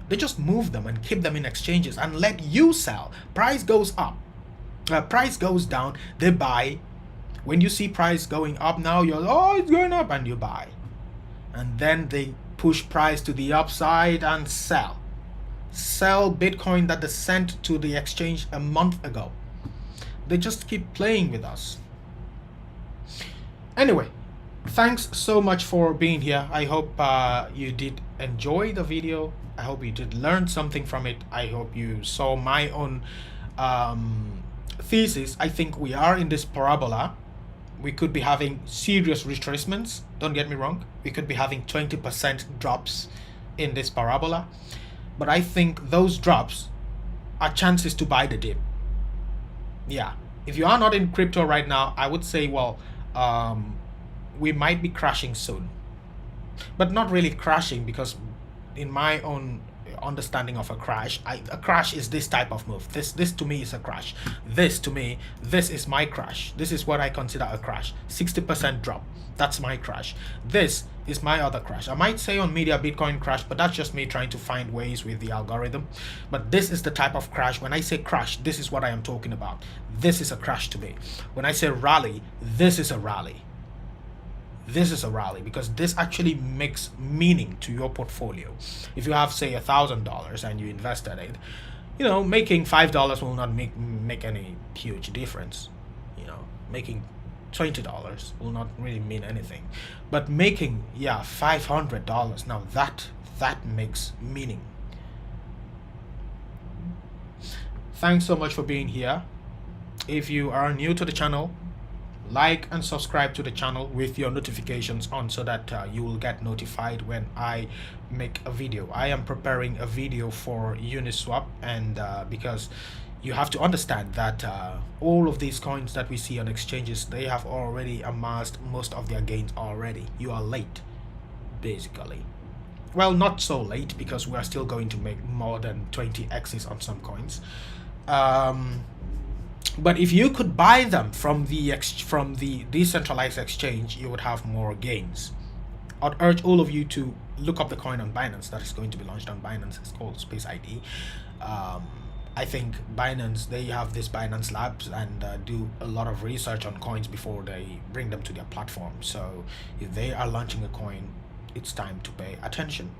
They just move them and keep them in exchanges and let you sell. Price goes up, price goes down, they buy. When you see price going up, now you're, oh, it's going up, and you buy, and then they push price to the upside and sell Bitcoin that they sent to the exchange a month ago. They just keep playing with us. Anyway, thanks so much for being here. I hope you did enjoy the video. I hope you did learn something from it. I hope you saw my own thesis. I think we are in this parabola. We could be having serious retracements. Don't get me wrong. We could be having 20% drops in this parabola. But I think those drops are chances to buy the dip. Yeah. If you are not in crypto right now, I would say, well, we might be crashing soon. But not really crashing, because in my own understanding of a crash, a crash is this type of move. This to me is a crash. This to me, this is my crash. This is what I consider a crash. 60% drop. That's my crash. This is my other crash. I might say on media Bitcoin crash, but that's just me trying to find ways with the algorithm. But this is the type of crash. When I say crash, this is what I am talking about. This is a crash to me. When I say rally, this is a rally. This is a rally, because this actually makes meaning to your portfolio. If you have, say, $1,000 and you invested it, you know, making $5 will not make any huge difference. You know, making $20 will not really mean anything, but making, yeah, $500, now that makes meaning. Thanks so much for being here. If you are new to the channel, like and subscribe to the channel with your notifications on, so that you will get notified when I make a video. I am preparing a video for Uniswap, and because you have to understand that all of these coins that we see on exchanges, they have already amassed most of their gains already. You are late, basically. Well, not so late, because we are still going to make more than 20x's on some coins. But if you could buy them from the decentralized exchange, you would have more gains. I'd urge all of you to look up the coin on Binance that is going to be launched on Binance. It's called Space ID. I think Binance, they have this Binance Labs and do a lot of research on coins before they bring them to their platform. So if they are launching a coin, it's time to pay attention.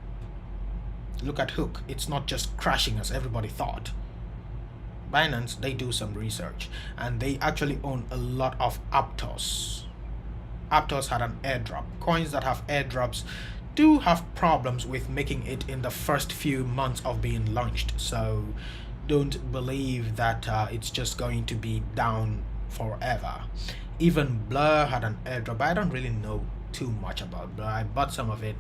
Look at Hook. It's not just crashing as everybody thought. Binance, they do some research, and they actually own a lot of Aptos. Aptos had an airdrop. Coins that have airdrops do have problems with making it in the first few months of being launched, so don't believe that it's just going to be down forever. Even Blur had an airdrop. I don't really know too much about Blur. I bought some of it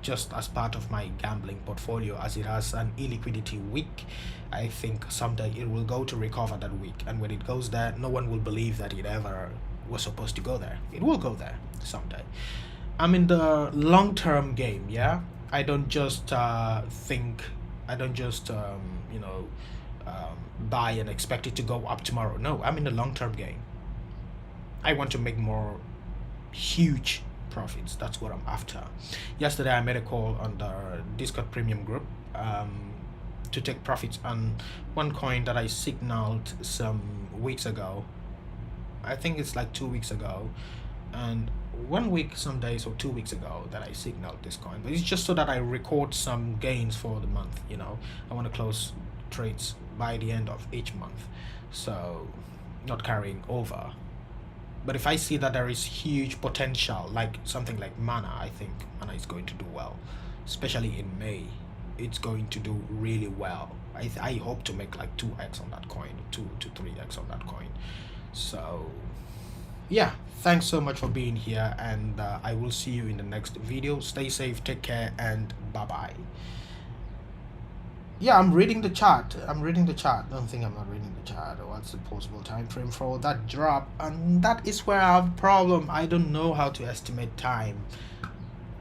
just as part of my gambling portfolio, as it has an illiquidity week. I think someday it will go to recover that week, and when it goes there, no one will believe that it ever was supposed to go there. It will go there someday. I'm in the long-term game. Yeah, I don't just think, I don't just buy and expect it to go up tomorrow. No, I'm in the long-term game. I want to make more huge profits. That's what I'm after. Yesterday I made a call on the Discord premium group to take profits on one coin that I signaled some weeks ago. I think it's like 2 weeks ago, and 1 week some days or 2 weeks ago that I signaled this coin. But it's just so that I record some gains for the month. You know, I want to close trades by the end of each month, so not carrying over. But if I see that there is huge potential, like something like Mana, I think Mana is going to do well, especially in May. It's going to do really well. I hope to make like 2x on that coin, 2 to 3x on that coin. So yeah, thanks so much for being here, and I will see you in the next video. Stay safe, take care, and bye bye. Yeah, I'm reading the chart. Don't think I'm not reading the chart. What's the possible time frame for that drop? And that is where I have a problem. I don't know how to estimate time.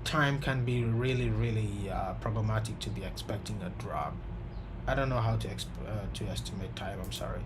Time can be really problematic to be expecting a drop. I don't know how to estimate time. I'm sorry.